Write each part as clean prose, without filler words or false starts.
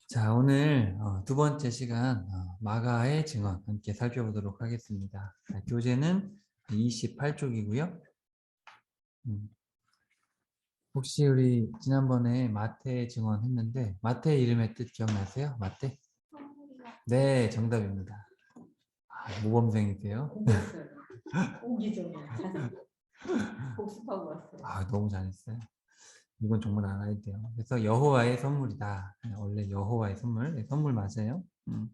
자, 오늘 두 번째 시간 마가의 증언 함께 살펴보도록 하겠습니다. 자, 교재는 28쪽이고요. 혹시 우리 지난번에 마태 증언 했는데 마태 이름의 뜻 기억나세요? 마태? 네, 정답입니다. 모범생이세요? 공부했어요. 오기 전에 복습하고 왔어요. 너무 잘했어요. 이건 정말 알아야 돼요. 그래서 여호와의 선물이다. 원래 여호와의 선물, 네, 선물 맞아요.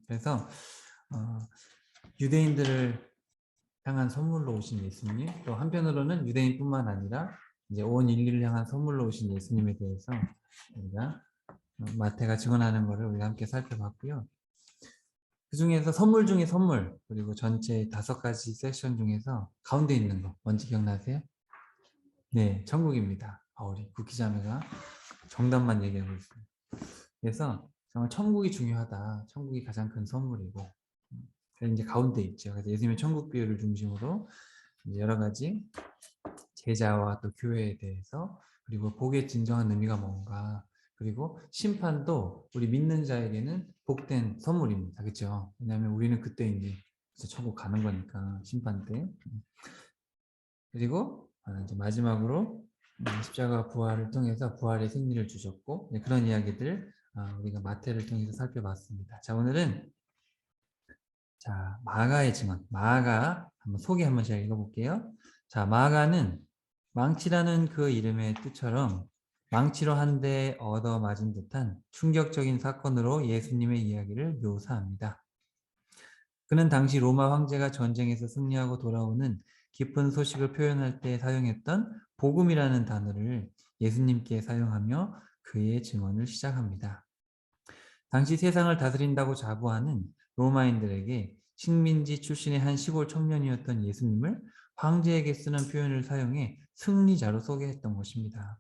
그래서 어, 유대인들을 향한 선물로 오신 예수님, 또 한편으로는 유대인뿐만 아니라 이제 온 인류를 향한 선물로 오신 예수님에 대해서 우리가 마태가 증언하는 것을 우리가 함께 살펴봤고요. 그 중에서 선물 중에 선물, 그리고 전체 5가지 섹션 중에서 가운데 있는 거 뭔지 기억나세요? 네, 천국입니다. 우리 구키자매가 정답만 얘기하고 있어요. 그래서 정말 천국이 중요하다. 천국이 가장 큰 선물이고, 그래서 이제 가운데 있죠. 그래서 예수님의 천국 비유를 중심으로 이제 여러 가지 제자와 또 교회에 대해서, 그리고 복의 진정한 의미가 뭔가, 그리고 심판도 우리 믿는 자에게는 복된 선물입니다. 그렇죠? 왜냐하면 우리는 그때 이제 천국 가는 거니까, 심판 때. 그리고 이제 마지막으로 십자가 부활을 통해서 부활의 승리를 주셨고, 그런 이야기들 우리가 마태를 통해서 살펴봤습니다. 자, 오늘은 마가의 증언, 마가 한번 소개 한번 제가 읽어볼게요. 자, 마가는 망치라는 그 이름의 뜻처럼 망치로 한 대 얻어맞은 듯한 충격적인 사건으로 예수님의 이야기를 묘사합니다. 그는 당시 로마 황제가 전쟁에서 승리하고 돌아오는 기쁜 소식을 표현할 때 사용했던 복음이라는 단어를 예수님께 사용하며 그의 증언을 시작합니다. 당시 세상을 다스린다고 자부하는 로마인들에게 식민지 출신의 한 시골 청년이었던 예수님을 황제에게 쓰는 표현을 사용해 승리자로 소개했던 것입니다.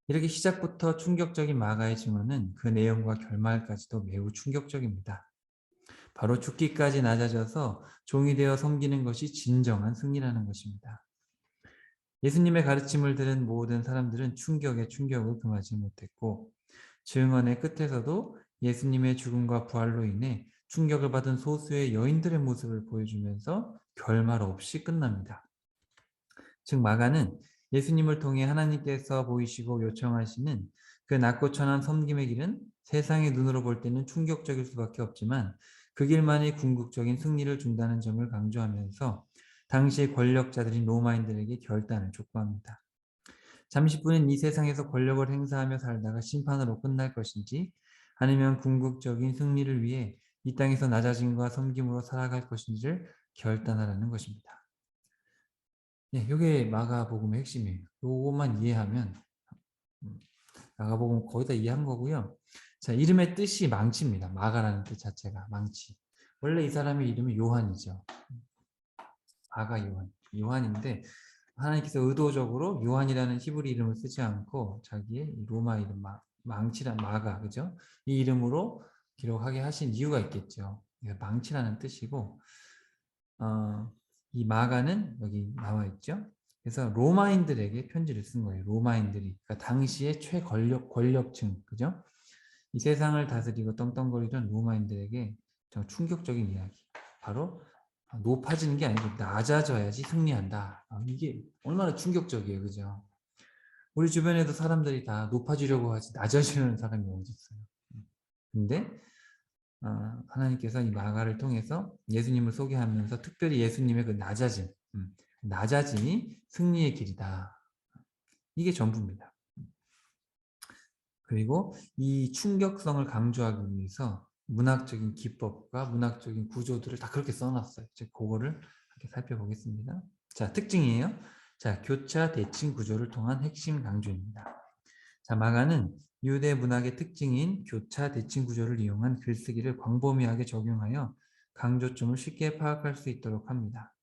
이렇게 시작부터 충격적인 마가의 증언은 그 내용과 결말까지도 매우 충격적입니다. 바로 죽기까지 낮아져서 종이 되어 섬기는 것이 진정한 승리라는 것입니다. 예수님의 가르침을 들은 모든 사람들은 충격에 충격을 금하지 못했고, 증언의 끝에서도 예수님의 죽음과 부활로 인해 충격을 받은 소수의 여인들의 모습을 보여주면서 결말 없이 끝납니다. 즉 마가는 예수님을 통해 하나님께서 보이시고 요청하시는 그 낮고 천한 섬김의 길은 세상의 눈으로 볼 때는 충격적일 수밖에 없지만 그 길만이 궁극적인 승리를 준다는 점을 강조하면서 당시 권력자들인 로마인들에게 결단을 촉구합니다. 잠시뿐인 이 세상에서 권력을 행사하며 살다가 심판으로 끝날 것인지 아니면 궁극적인 승리를 위해 이 땅에서 낮아짐과 섬김으로 살아갈 것인지를 결단하라는 것입니다. 네, 이게 마가복음의 핵심이에요. 요것만 이해하면 마가복음 거의 다 이해한 거고요. 자, 이름의 뜻이 망치입니다. 마가라는 뜻 자체가 망치. 원래 이 사람의 이름이 요한이죠. 마가 요한인데 하나님께서 의도적으로 요한이라는 히브리 이름을 쓰지 않고 자기의 로마 이름 망치란 마가, 그죠? 이 이름으로 기록하게 하신 이유가 있겠죠. 망치라는 뜻이고, 이 마가는 여기 나와 있죠. 그래서 로마인들에게 편지를 쓴 거예요. 로마인들이, 그러니까 당시의 권력층, 그죠? 이 세상을 다스리고 떵떵거리던 로마인들에게 정 충격적인 이야기. 바로 높아지는 게 아니고 낮아져야지 승리한다. 이게 얼마나 충격적이에요, 그죠? 우리 주변에도 사람들이 다 높아지려고 하지 낮아지려는 사람이 어디 있어요. 근데 하나님께서 이 마가를 통해서 예수님을 소개하면서 특별히 예수님의 그 낮아짐이 승리의 길이다. 이게 전부입니다. 그리고 이 충격성을 강조하기 위해서 문학적인 기법과 문학적인 구조들을 다 그렇게 써놨어요. 이제 그거를 이렇게 살펴보겠습니다. 자, 특징이에요. 자, 교차 대칭 구조를 통한 핵심 강조입니다. 자, 마가는 유대 문학의 특징인 교차 대칭 구조를 이용한 글쓰기를 광범위하게 적용하여 강조점을 쉽게 파악할 수 있도록 합니다.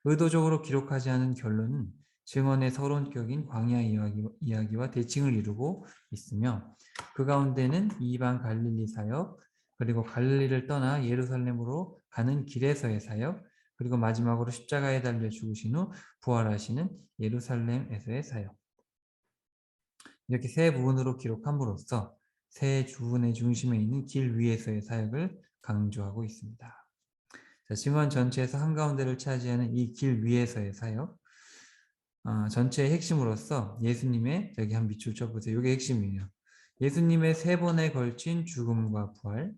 의도적으로 기록하지 않은 결론은 증언의 서론격인 광야 이야기와 대칭을 이루고 있으며 그 가운데는 이방 갈릴리 사역, 그리고 갈릴리를 떠나 예루살렘으로 가는 길에서의 사역, 그리고 마지막으로 십자가에 달려 죽으신 후 부활하시는 예루살렘에서의 사역, 이렇게 세 부분으로 기록함으로써 세 주문의 중심에 있는 길 위에서의 사역을 강조하고 있습니다. 자, 증언 전체에서 한가운데를 차지하는 이 길 위에서의 사역, 전체의 핵심으로서 예수님의, 여기 한 밑줄 쳐보세요. 이게 핵심이에요. 예수님의 세 번에 걸친 죽음과 부활,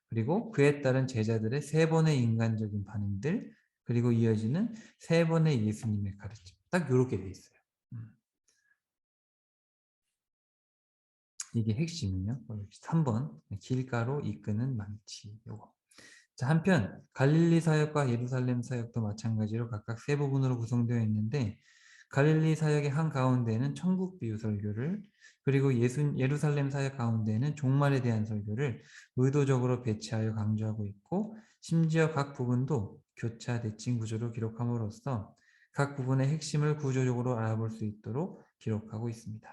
그리고 그에 따른 제자들의 세 번의 인간적인 반응들, 그리고 이어지는 세 번의 예수님의 가르침. 딱 이렇게 돼 있어요. 이게 핵심이요. 3번 길가로 이끄는 망치. 요거. 자, 한편 갈릴리 사역과 예루살렘 사역도 마찬가지로 각각 세 부분으로 구성되어 있는데, 갈릴리 사역의 한 가운데에는 천국 비유 설교를, 그리고 예루살렘 사역 가운데에는 종말에 대한 설교를 의도적으로 배치하여 강조하고 있고, 심지어 각 부분도 교차 대칭 구조로 기록함으로써 각 부분의 핵심을 구조적으로 알아볼 수 있도록 기록하고 있습니다.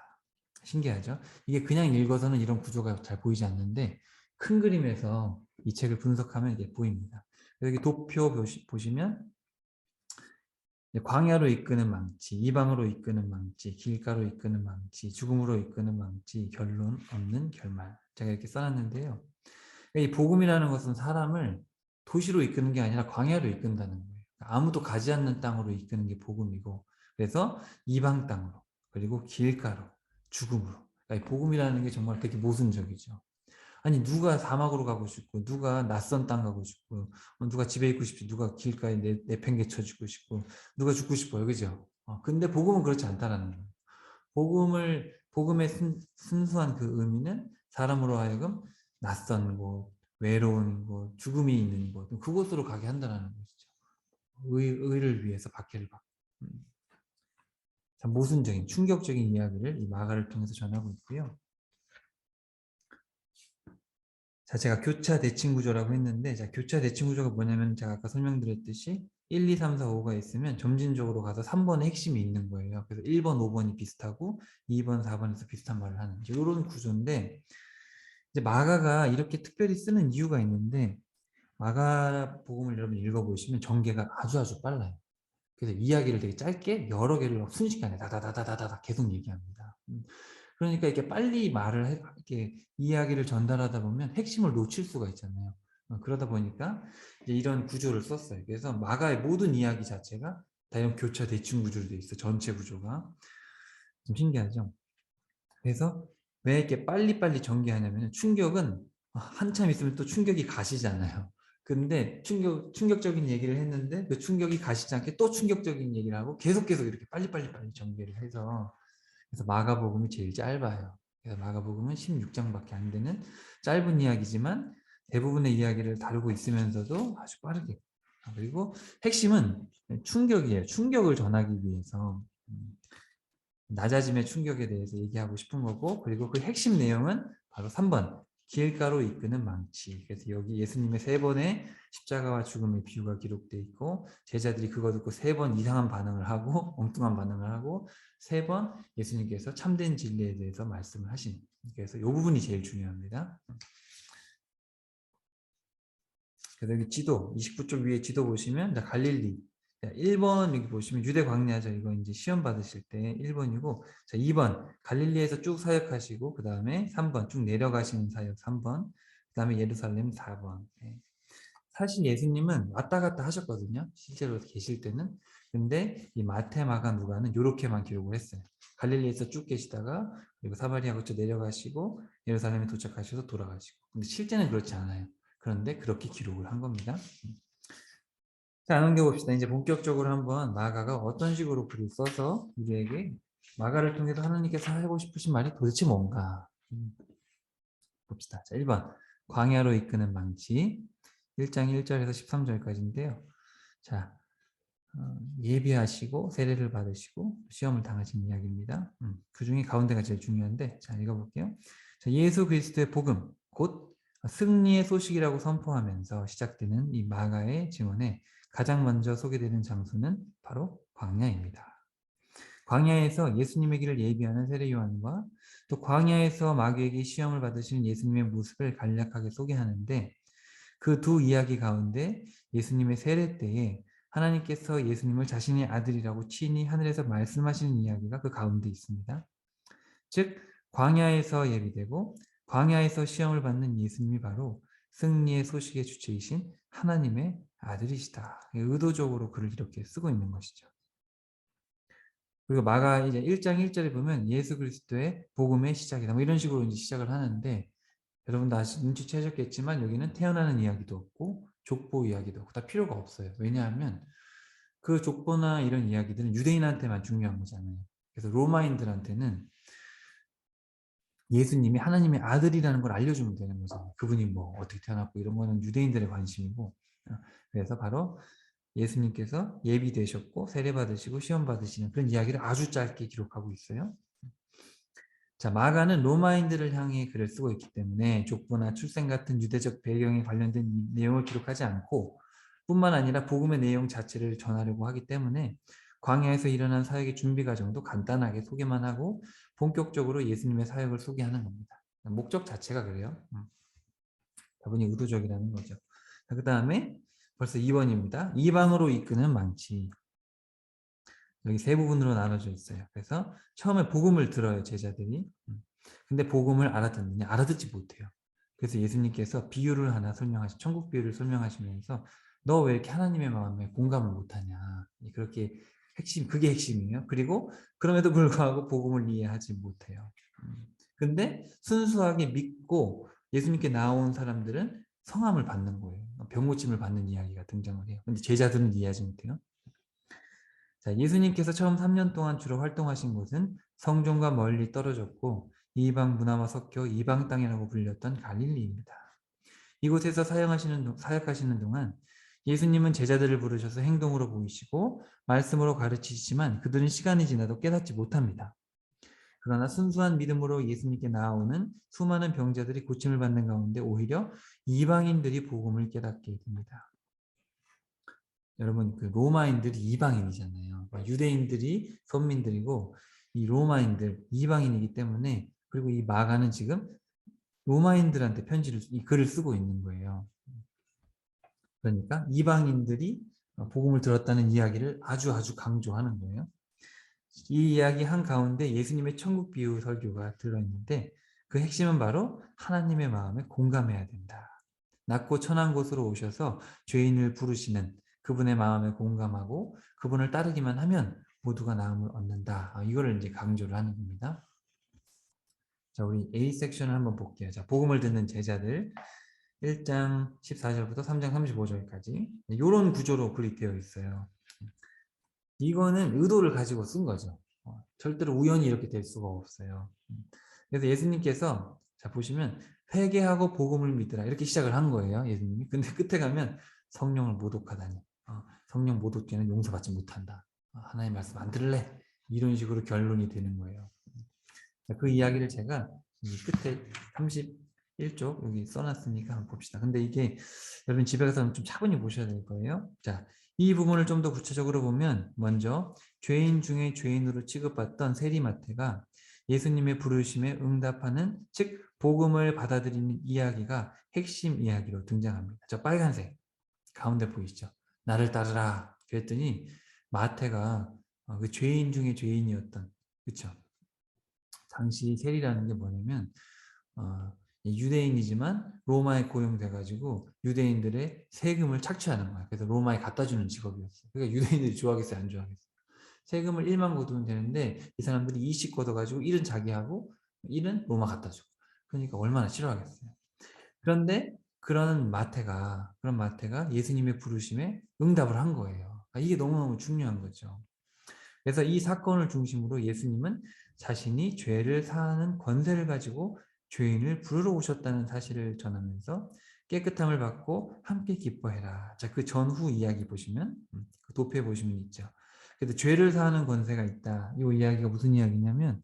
신기하죠? 이게 그냥 읽어서는 이런 구조가 잘 보이지 않는데, 큰 그림에서 이 책을 분석하면 이게 보입니다. 여기 도표 보시면 광야로 이끄는 망치, 이방으로 이끄는 망치, 길가로 이끄는 망치, 죽음으로 이끄는 망치, 결론 없는 결말. 제가 이렇게 써놨는데요. 이 복음이라는 것은 사람을 도시로 이끄는 게 아니라 광야로 이끈다는 거예요. 아무도 가지 않는 땅으로 이끄는 게 복음이고, 그래서 이방 땅으로, 그리고 길가로, 죽음으로. 그러니까 이 복음이라는 게 정말 되게 모순적이죠. 아니, 누가 사막으로 가고 싶고, 누가 낯선 땅 가고 싶고, 누가 집에 있고 싶지, 누가 길가에 내팽개쳐 죽고 싶고, 누가 죽고 싶어요, 그죠? 근데 복음은 그렇지 않다라는 거예요. 복음의 순수한 그 의미는 사람으로 하여금 낯선 곳, 외로운 곳, 죽음이 있는 곳, 그곳으로 가게 한다는 것이죠. 의를 위해서 박해를 받고. 참 모순적인, 충격적인 이야기를 이 마가를 통해서 전하고 있고요. 자, 제가 교차 대칭 구조라고 했는데, 자, 교차 대칭 구조가 뭐냐면, 제가 아까 설명드렸듯이 1, 2, 3, 4, 5가 있으면 점진적으로 가서 3번의 핵심이 있는 거예요. 그래서 1번, 5번이 비슷하고 2번, 4번에서 비슷한 말을 하는 이런 구조인데, 이제 마가가 이렇게 특별히 쓰는 이유가 있는데, 마가복음을 여러분 읽어보시면 전개가 아주 빨라요. 그래서 이야기를 되게 짧게 여러 개를 순식간에 다다다다다다 계속 얘기합니다. 그러니까 이렇게 빨리 이렇게 이야기를 전달하다 보면 핵심을 놓칠 수가 있잖아요. 그러다 보니까 이제 이런 구조를 썼어요. 그래서 마가의 모든 이야기 자체가 다 이런 교차 대칭 구조로 돼 있어. 전체 구조가 좀 신기하죠. 그래서 왜 이렇게 빨리빨리 전개하냐면, 충격은 한참 있으면 또 충격이 가시잖아요. 근데 충격적인 얘기를 했는데 그 충격이 가시지 않게 또 충격적인 얘기를 하고 계속 이렇게 빨리 전개를 해서, 그래서 마가복음이 제일 짧아요. 그래서 마가복음은 16장밖에 안 되는 짧은 이야기지만 대부분의 이야기를 다루고 있으면서도 아주 빠르게. 그리고 핵심은 충격이에요. 충격을 전하기 위해서. 낮아짐의 충격에 대해서 얘기하고 싶은 거고, 그리고 그 핵심 내용은 바로 3번 길가로 이끄는 망치. 그래서 여기 예수님의 세 번의 십자가와 죽음의 비유가 기록되어 있고, 제자들이 그거 듣고 세 번 이상한 반응을 하고 엉뚱한 반응을 하고, 세 번 예수님께서 참된 진리에 대해서 말씀을 하신. 그래서 이 부분이 제일 중요합니다. 그래서 여기 지도 29쪽 위에 지도 보시면 갈릴리, 1번 여기 보시면 유대 광야죠. 이거 이제 시험 받으실 때 1번이고, 자, 2번 갈릴리에서 쭉 사역하시고, 그 다음에 3번 쭉 내려가시는 사역 3번, 그 다음에 예루살렘 4번. 사실 예수님은 왔다 갔다 하셨거든요. 실제로 계실 때는. 근데 이 마태, 마가, 누가는 이렇게만 기록을 했어요. 갈릴리에서 쭉 계시다가, 그리고 사마리아 거쳐 내려가시고 예루살렘에 도착하셔서 돌아가시고. 근데 실제는 그렇지 않아요. 그런데 그렇게 기록을 한 겁니다. 자, 넘겨봅시다. 이제 본격적으로 한번 마가가 어떤 식으로 글을 써서 우리에게 마가를 통해서 하나님께서 하고 싶으신 말이 도대체 뭔가 봅시다. 자, 1번 광야로 이끄는 망치, 1장 1절에서 13절까지인데요. 자, 예비하시고 세례를 받으시고 시험을 당하신 이야기입니다. 그 중에 가운데가 제일 중요한데, 자, 읽어볼게요. 자, 예수 그리스도의 복음, 곧 승리의 소식이라고 선포하면서 시작되는 이 마가의 증언에 가장 먼저 소개되는 장소는 바로 광야입니다. 광야에서 예수님의 길을 예비하는 세례 요한과, 또 광야에서 마귀에게 시험을 받으시는 예수님의 모습을 간략하게 소개하는데, 그 두 이야기 가운데 예수님의 세례 때에 하나님께서 예수님을 자신의 아들이라고 친히 하늘에서 말씀하시는 이야기가 그 가운데 있습니다. 즉 광야에서 예비되고 광야에서 시험을 받는 예수님이 바로 승리의 소식의 주체이신 하나님의 아들이시다. 의도적으로 글을 이렇게 쓰고 있는 것이죠. 그리고 마가 이제 1장 1절에 보면 예수 그리스도의 복음의 시작이다. 뭐 이런 식으로 이제 시작을 하는데 여러분도 눈치채셨겠지만 여기는 태어나는 이야기도 없고 족보 이야기도 없고 다 필요가 없어요. 왜냐하면 그 족보나 이런 이야기들은 유대인한테만 중요한 거잖아요. 그래서 로마인들한테는 예수님이 하나님의 아들이라는 걸 알려주면 되는 거잖아요. 그분이 뭐 어떻게 태어났고 이런 거는 유대인들의 관심이고 그래서 바로 예수님께서 예비되셨고 세례받으시고 시험 받으시는 그런 이야기를 아주 짧게 기록하고 있어요. 자, 마가는 로마인들을 향해 글을 쓰고 있기 때문에 족보나 출생 같은 유대적 배경에 관련된 내용을 기록하지 않고 뿐만 아니라 복음의 내용 자체를 전하려고 하기 때문에 광야에서 일어난 사역의 준비 과정도 간단하게 소개만 하고 본격적으로 예수님의 사역을 소개하는 겁니다. 목적 자체가 그래요. 다분히 의도적이라는 거죠. 그 다음에 벌써 2번입니다. 이방으로 이끄는 망치. 여기 세 부분으로 나눠져 있어요. 그래서 처음에 복음을 들어요, 제자들이. 근데 복음을 알아듣느냐? 알아듣지 못해요. 그래서 예수님께서 비유를 하나 설명하시, 천국 비유를 설명하시면서 너 왜 이렇게 하나님의 마음에 공감을 못하냐? 그렇게 그게 핵심이에요. 그리고 그럼에도 불구하고 복음을 이해하지 못해요. 근데 순수하게 믿고 예수님께 나온 사람들은 성함을 받는 거예요. 병 고침을 받는 이야기가 등장을 해요. 근데 제자들은 이해하지 못해요. 자, 예수님께서 처음 3년 동안 주로 활동하신 곳은 성전과 멀리 떨어졌고 이방 문화와 섞여 이방 땅이라고 불렸던 갈릴리입니다. 이곳에서 사역하시는 동안 예수님은 제자들을 부르셔서 행동으로 보이시고 말씀으로 가르치시지만 그들은 시간이 지나도 깨닫지 못합니다. 그러나 순수한 믿음으로 예수님께 나아오는 수많은 병자들이 고침을 받는 가운데 오히려 이방인들이 복음을 깨닫게 됩니다. 여러분 그 로마인들이 이방인이잖아요. 유대인들이 선민들이고 이 로마인들 이방인이기 때문에 그리고 이 마가는 지금 로마인들한테 이 글을 쓰고 있는 거예요. 그러니까 이방인들이 복음을 들었다는 이야기를 아주 강조하는 거예요. 이 이야기 한가운데 예수님의 천국 비유 설교가 들어있는데 그 핵심은 바로 하나님의 마음에 공감해야 된다. 낮고 천한 곳으로 오셔서 죄인을 부르시는 그분의 마음에 공감하고 그분을 따르기만 하면 모두가 나음을 얻는다. 이거를 이제 강조를 하는 겁니다. 자, 우리 A 섹션을 한번 볼게요. 자, 복음을 듣는 제자들 1장 14절부터 3장 35절까지 이런 구조로 글이 되어 있어요. 이거는 의도를 가지고 쓴 거죠. 절대로 우연히 이렇게 될 수가 없어요. 그래서 예수님께서 자 보시면 회개하고 복음을 믿으라 이렇게 시작을 한 거예요. 예수님이. 근데 끝에 가면 성령을 모독하다니. 성령 모독죄는 용서받지 못한다. 하나님 말씀 안 들을래? 이런 식으로 결론이 되는 거예요. 그 이야기를 제가 이 끝에 31쪽 여기 써놨으니까 한번 봅시다. 근데 이게 여러분 집에 가서 좀 차분히 보셔야 될 거예요. 자, 이 부분을 좀 더 구체적으로 보면 먼저 죄인 중에 죄인으로 취급받던 세리마태가 예수님의 부르심에 응답하는 즉 복음을 받아들이는 이야기가 핵심 이야기로 등장합니다. 저 빨간색 가운데 보이시죠? 나를 따르라 그랬더니 마태가 그 죄인 중에 죄인이었던 그렇죠? 당시 세리라는 게 뭐냐면 유대인이지만 로마에 고용돼가지고 유대인들의 세금을 착취하는 거야. 그래서 로마에 갖다 주는 직업이었어. 그러니까 유대인들이 좋아하겠어요, 안 좋아하겠어요? 세금을 1만 거두면 되는데 이 사람들이 20 걷어가지고 1은 자기하고 1은 로마 갖다 주고. 그러니까 얼마나 싫어하겠어요. 그런데 그런 마태가 예수님의 부르심에 응답을 한 거예요. 이게 너무너무 중요한 거죠. 그래서 이 사건을 중심으로 예수님은 자신이 죄를 사하는 권세를 가지고 죄인을 부르러 오셨다는 사실을 전하면서 깨끗함을 받고 함께 기뻐해라. 자, 그 전후 이야기 보시면 그 도표에 보시면 있죠. 그래서 죄를 사하는 권세가 있다. 이 이야기가 무슨 이야기냐면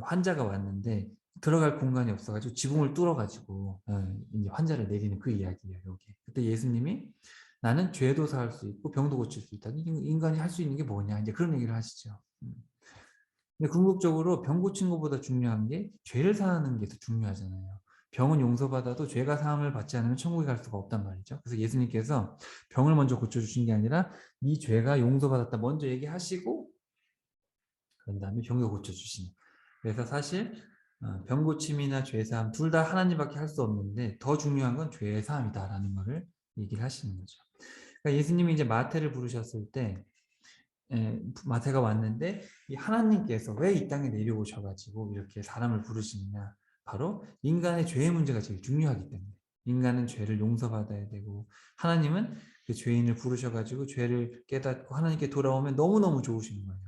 환자가 왔는데 들어갈 공간이 없어가지고 지붕을 뚫어가지고 이제 환자를 내리는 그 이야기예요. 여기. 그때 예수님이 나는 죄도 사할 수 있고 병도 고칠 수 있다. 인간이 할 수 있는 게 뭐냐 이제 그런 얘기를 하시죠. 근데 궁극적으로 병 고친 것보다 중요한 게 죄를 사하는 게 더 중요하잖아요. 병은 용서받아도 죄가 사함을 받지 않으면 천국에 갈 수가 없단 말이죠. 그래서 예수님께서 병을 먼저 고쳐주신 게 아니라 네 죄가 용서받았다 먼저 얘기하시고 그런 다음에 병도 고쳐주시는. 그래서 사실 병 고침이나 죄 사함 둘 다 하나님밖에 할 수 없는데 더 중요한 건 죄 사함이다라는 것을 얘기를 하시는 거죠. 그러니까 예수님이 이제 마태를 부르셨을 때 마태가 왔는데 이 하나님께서 왜 이 땅에 내려오셔 가지고 이렇게 사람을 부르시느냐. 바로 인간의 죄의 문제가 제일 중요하기 때문에. 인간은 죄를 용서받아야 되고 하나님은 그 죄인을 부르셔 가지고 죄를 깨닫고 하나님께 돌아오면 너무너무 좋으신 거예요.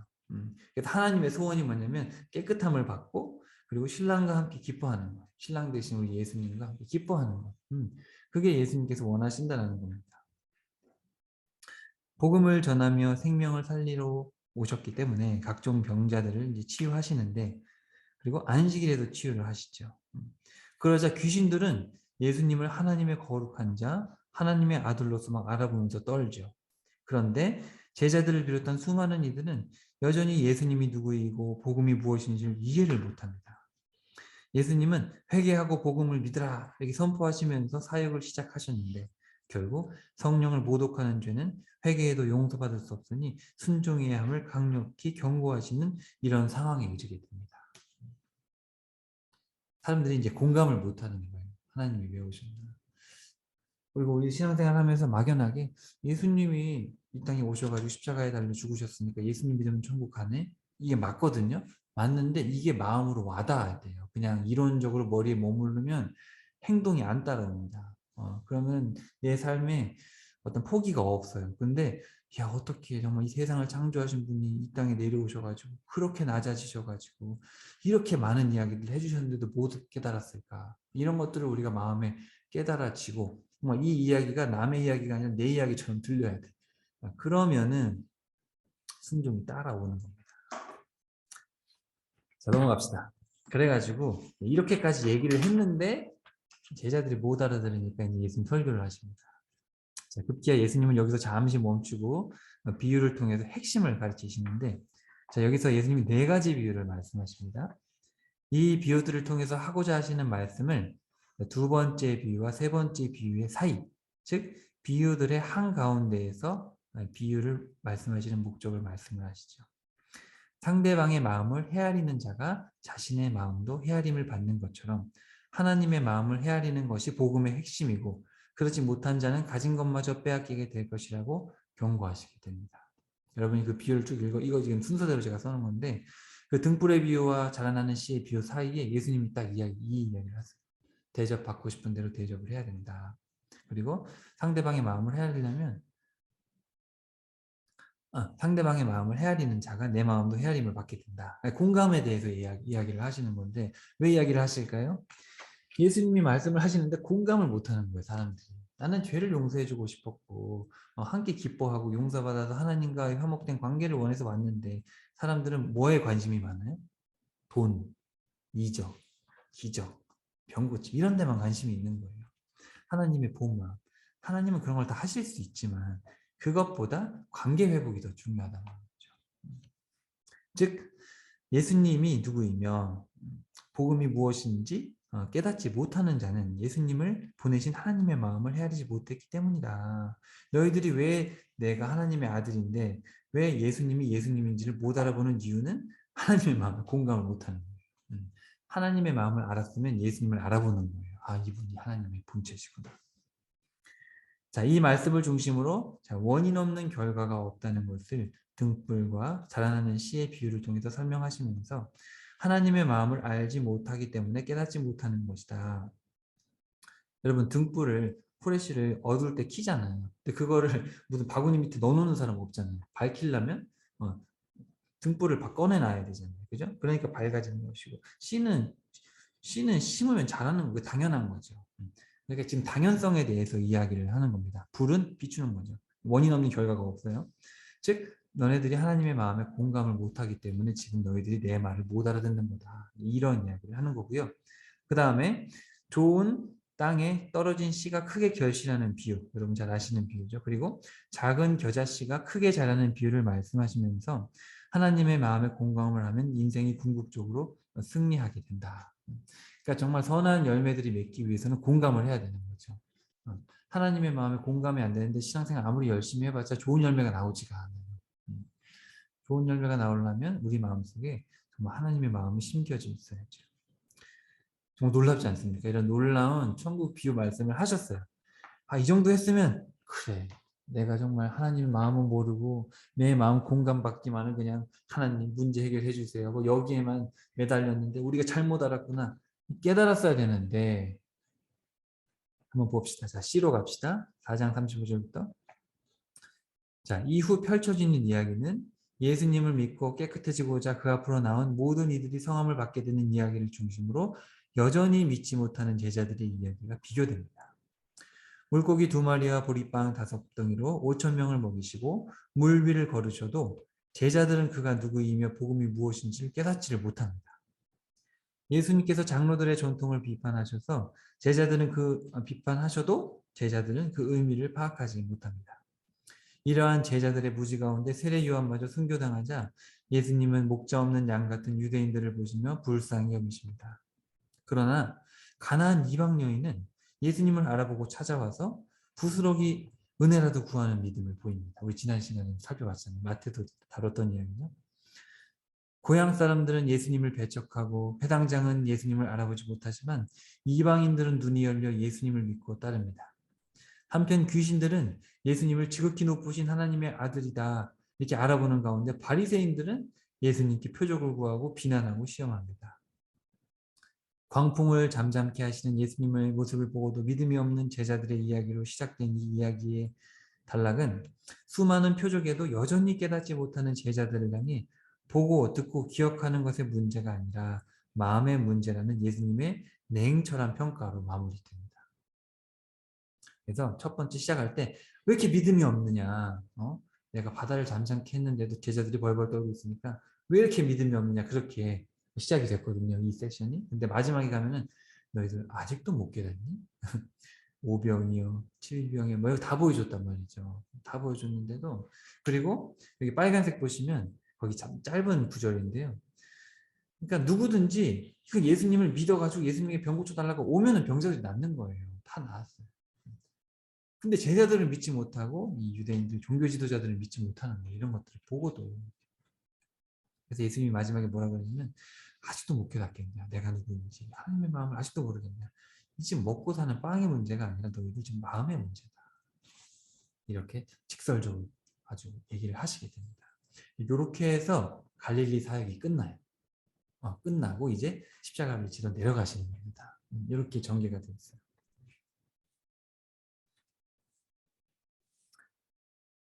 그래서 하나님의 소원이 뭐냐면 깨끗함을 받고 그리고 신랑과 함께 기뻐하는 거예요. 신랑 되신 우리 예수님과 함께 기뻐하는 거. 그게 예수님께서 원하신다는 겁니다. 복음을 전하며 생명을 살리러 오셨기 때문에 각종 병자들을 이제 치유하시는데 그리고 안식일에도 치유를 하시죠. 그러자 귀신들은 예수님을 하나님의 거룩한 자, 하나님의 아들로서 막 알아보면서 떨죠. 그런데 제자들을 비롯한 수많은 이들은 여전히 예수님이 누구이고 복음이 무엇인지를 이해를 못합니다. 예수님은 회개하고 복음을 믿으라 이렇게 선포하시면서 사역을 시작하셨는데 결국 성령을 모독하는 죄는 회개해도 용서받을 수 없으니 순종해야 함을 강력히 경고하시는 이런 상황에 이르게 됩니다. 사람들이 이제 공감을 못하는 거예요. 하나님이 왜 오셨나. 그리고 우리 신앙생활 하면서 막연하게 예수님이 이 땅에 오셔가지고 십자가에 달려 죽으셨으니까 예수님 믿으면 천국 가네? 이게 맞거든요. 맞는데 이게 마음으로 와닿아야 돼요. 그냥 이론적으로 머리에 머무르면 행동이 안 따라옵니다. 그러면 내 삶에 어떤 포기가 없어요. 근데 야 어떻게 정말 이 세상을 창조하신 분이 이 땅에 내려오셔가지고 그렇게 낮아지셔가지고 이렇게 많은 이야기를 해주셨는데도 못 깨달았을까? 이런 것들을 우리가 마음에 깨달아지고 정말 이 이야기가 남의 이야기가 아니라 내 이야기처럼 들려야 돼. 그러면은 순종이 따라오는 겁니다. 자, 넘어갑시다. 그래가지고 이렇게까지 얘기를 했는데 제자들이 못 알아들으니까 이제 예수님 설교를 하십니다. 자, 급기야 예수님은 여기서 잠시 멈추고 비유를 통해서 핵심을 가르치시는데 자, 여기서 예수님이 4가지 비유를 말씀하십니다. 이 비유들을 통해서 하고자 하시는 말씀을 2번째 비유와 3번째 비유의 사이, 즉 비유들의 한가운데에서 비유를 말씀하시는 목적을 말씀을 하시죠. 상대방의 마음을 헤아리는 자가 자신의 마음도 헤아림을 받는 것처럼 하나님의 마음을 헤아리는 것이 복음의 핵심이고 그렇지 못한 자는 가진 것마저 빼앗기게 될 것이라고 경고하시게 됩니다. 여러분이 그 비유를 쭉 읽어 이거 지금 순서대로 제가 써놓은 건데 그 등불의 비유와 자라나는 씨의 비유 사이에 예수님이 딱 이 이야기를 하세요. 대접받고 싶은 대로 대접을 해야 된다. 그리고 상대방의 마음을 헤아리려면 상대방의 마음을 헤아리는 자가 내 마음도 헤아림을 받게 된다. 공감에 대해서 이야기를 하시는 건데 왜 이야기를 하실까요? 예수님이 말씀을 하시는데 공감을 못하는 거예요. 사람들이. 나는 죄를 용서해주고 싶었고 함께 기뻐하고 용서받아서 하나님과 화목된 관계를 원해서 왔는데 사람들은 뭐에 관심이 많아요? 돈, 이적, 기적, 병고침 이런 데만 관심이 있는 거예요. 하나님의 복마. 하나님은 그런 걸 다 하실 수 있지만 그것보다 관계 회복이 더 중요하다는 거죠. 즉 예수님이 누구이며 복음이 무엇인지 깨닫지 못하는 자는 예수님을 보내신 하나님의 마음을 헤아리지 못했기 때문이다. 너희들이 왜 내가 하나님의 아들인데 왜 예수님이 예수님인지를 못 알아보는 이유는 하나님의 마음을 공감을 못하는 거예요. 하나님의 마음을 알았으면 예수님을 알아보는 거예요. 아, 이분이 하나님의 본체시구나. 자, 이 말씀을 중심으로 원인 없는 결과가 없다는 것을 등불과 자라나는 씨의 비유를 통해서 설명하시면서 하나님의 마음을 알지 못하기 때문에 깨닫지 못하는 것이다. 여러분 등불을 후레쉬를 어두울 때 켜잖아요. 근데 그거를 무슨 바구니 밑에 넣어놓는 사람 없잖아요. 밝히려면 등불을 꺼내놔야 되잖아요. 그죠? 그러니까 밝아지는 것이고 씨는 심으면 자라는 거 당연한 거죠. 그러니까 지금 당연성에 대해서 이야기를 하는 겁니다. 불은 비추는 거죠. 원인 없는 결과가 없어요. 즉 너네들이 하나님의 마음에 공감을 못하기 때문에 지금 너희들이 내 말을 못 알아듣는 거다. 이런 이야기를 하는 거고요. 그 다음에 좋은 땅에 떨어진 씨가 크게 결실하는 비유. 여러분 잘 아시는 비유죠. 그리고 작은 겨자씨가 크게 자라는 비유를 말씀하시면서 하나님의 마음에 공감을 하면 인생이 궁극적으로 승리하게 된다. 그러니까 정말 선한 열매들이 맺기 위해서는 공감을 해야 되는 거죠. 하나님의 마음에 공감이 안 되는데 신앙생활 아무리 열심히 해봤자 좋은 열매가 나오지가 않아요. 좋은 열매가 나오려면 우리 마음속에 정말 하나님의 마음이 심겨져 있어야죠. 정말 놀랍지 않습니까? 이런 놀라운 천국 비유 말씀을 하셨어요. 아, 이 정도 했으면 그래. 내가 정말 하나님 마음은 모르고 내 마음 공감받기만은 그냥 하나님 문제 해결해 주세요. 뭐 여기에만 매달렸는데 우리가 잘못 알았구나. 깨달았어야 되는데 한번 봅시다. 자, C로 갑시다. 4장 35절부터. 자, 이후 펼쳐지는 이야기는 예수님을 믿고 깨끗해지고자 그 앞으로 나온 모든 이들이 성함을 받게 되는 이야기를 중심으로 여전히 믿지 못하는 제자들의 이야기가 비교됩니다. 물고기 2마리와 보리빵 5덩이로 5천 명을 먹이시고 물 위를 걸으셔도 제자들은 그가 누구이며 복음이 무엇인지를 깨닫지를 못합니다. 예수님께서 장로들의 전통을 비판하셔서 비판하셔도 제자들은 그 의미를 파악하지 못합니다. 이러한 제자들의 무지 가운데 세례 요한마저 순교당하자 예수님은 목자 없는 양 같은 유대인들을 보시며 불쌍히 여기십니다. 그러나 가나안 이방 여인은 예수님을 알아보고 찾아와서 부스러기 은혜라도 구하는 믿음을 보입니다. 우리 지난 시간에 살펴봤잖아요. 마태도 다뤘던 이야기죠. 고향 사람들은 예수님을 배척하고 회당장은 예수님을 알아보지 못하지만 이방인들은 눈이 열려 예수님을 믿고 따릅니다. 한편 귀신들은 예수님을 지극히 높으신 하나님의 아들이다 이렇게 알아보는 가운데 바리새인들은 예수님께 표적을 구하고 비난하고 시험합니다. 광풍을 잠잠케 하시는 예수님의 모습을 보고도 믿음이 없는 제자들의 이야기로 시작된 이 이야기의 단락은 수많은 표적에도 여전히 깨닫지 못하는 제자들을 향해 보고 듣고 기억하는 것의 문제가 아니라 마음의 문제라는 예수님의 냉철한 평가로 마무리됩니다. 그래서 첫 번째 시작할 때 왜 이렇게 믿음이 없느냐? 내가 바다를 잠잠케 했는데도 제자들이 벌벌 떨고 있으니까 왜 이렇게 믿음이 없느냐? 그렇게 시작이 됐거든요. 이 세션이. 근데 마지막에 가면은 너희들 아직도 못 깨닫니? 오병이요, 칠병이요, 뭐 다 보여줬단 말이죠. 다 보여줬는데도 그리고 여기 빨간색 보시면 거기 참 짧은 구절인데요. 그러니까 누구든지 그 예수님을 믿어가지고 예수님에게 병 고쳐달라고 오면은 병자들이 낫는 거예요. 다 나았어요. 근데 제자들을 믿지 못하고 이 유대인들 종교 지도자들을 믿지 못하는 거예요. 이런 것들을 보고도. 그래서 예수님이 마지막에 뭐라고 그러냐면 아직도 못 깨닫겠냐. 내가 누구인지. 하나님의 마음을 아직도 모르겠냐. 이 지금 먹고 사는 빵의 문제가 아니라 너희들 지금 마음의 문제다. 이렇게 직설적으로 아주 얘기를 하시게 됩니다. 이렇게 해서 갈릴리 사역이 끝나요. 끝나고 이제 십자가를 지러 내려가시는 겁니다. 이렇게 전개가 되어 있어요.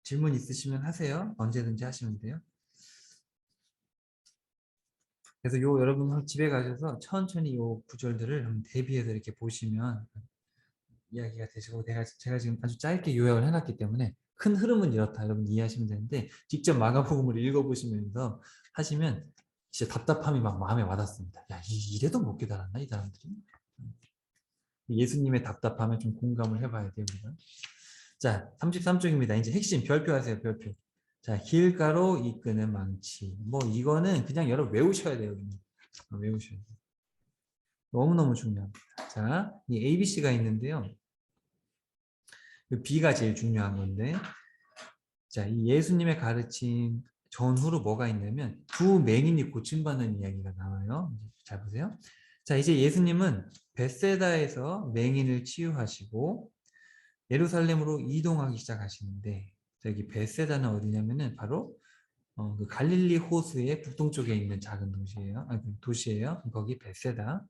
질문 있으시면 하세요. 언제든지 하시면 돼요. 그래서 여러분 집에 가셔서 천천히 요 구절들을 대비해서 이렇게 보시면 이야기가 되시고 제가 지금 아주 짧게 요약을 해놨기 때문에 큰 흐름은 이렇다 여러분 이해하시면 되는데 직접 마가복음을 읽어보시면서 하시면 진짜 답답함이 막 마음에 와닿습니다. 야, 이래도 못 깨달았나 이 사람들이? 예수님의 답답함에 좀 공감을 해봐야 돼요 우리가. 자, 33쪽입니다. 이제 핵심 별표하세요. 별표. 자, 길가로 이끄는 망치. 뭐 이거는 그냥 여러분 외우셔야 돼요. 외우셔야 돼요. 너무너무 중요합니다. 자, 이 ABC가 있는데요. B가 제일 중요한 건데, 자, 이 예수님의 가르침 전후로 뭐가 있냐면 두 맹인이 고침받는 이야기가 나와요. 잘 보세요. 자, 이제 예수님은 벳세다에서 맹인을 치유하시고 예루살렘으로 이동하기 시작하시는데, 여기 벳세다는 어디냐면은 바로 그 갈릴리 호수의 북동쪽에 있는 작은 도시예요. 도시예요. 거기 벳세다.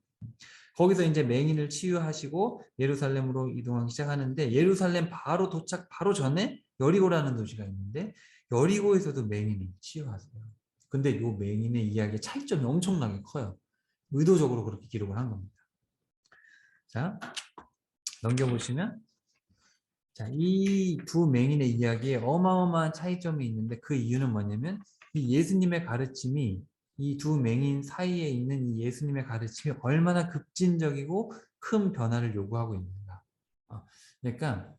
거기서 이제 맹인을 치유하시고 예루살렘으로 이동하기 시작하는데 예루살렘 바로 도착 바로 전에 여리고라는 도시가 있는데 여리고에서도 맹인이 치유하세요. 근데 요 맹인의 이야기의 차이점이 엄청나게 커요. 의도적으로 그렇게 기록을 한 겁니다. 자, 넘겨보시면 자, 이 두 맹인의 이야기에 어마어마한 차이점이 있는데 그 이유는 뭐냐면 이 예수님의 가르침이 이 두 맹인 사이에 있는 이 예수님의 가르침이 얼마나 급진적이고 큰 변화를 요구하고 있는가. 그러니까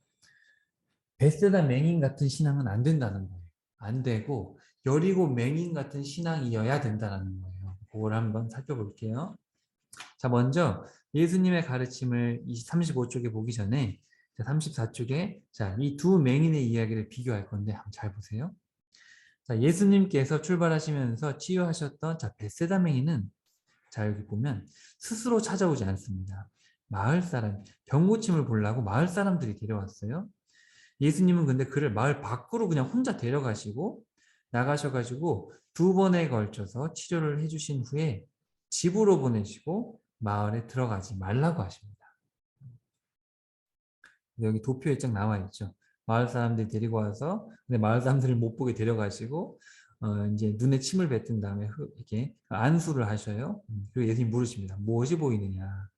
베세다 맹인 같은 신앙은 안 된다는 거예요. 안 되고 여리고 맹인 같은 신앙이어야 된다는 거예요. 그걸 한번 살펴볼게요. 자, 먼저 예수님의 가르침을 35쪽에 보기 전에 34쪽에 자, 이 두 맹인의 이야기를 비교할 건데 한번 잘 보세요. 자, 예수님께서 출발하시면서 치유하셨던 자, 벳세다 맹인은 자, 여기 보면 스스로 찾아오지 않습니다. 마을 사람, 병 고침을 보려고 마을 사람들이 데려왔어요. 예수님은 근데 그를 마을 밖으로 그냥 혼자 데려가시고 나가셔가지고 2번에 걸쳐서 치료를 해주신 후에 집으로 보내시고 마을에 들어가지 말라고 하십니다. 여기 도표에 쫙 나와 있죠. 마을 사람들 데리고 와서 근데 마을 사람들을 못 보게 데려가시고 이제 눈에 침을 뱉은 다음에 이렇게 안수를 하셔요. 그리고 예수님 물으십니다. 무엇이 보이느냐?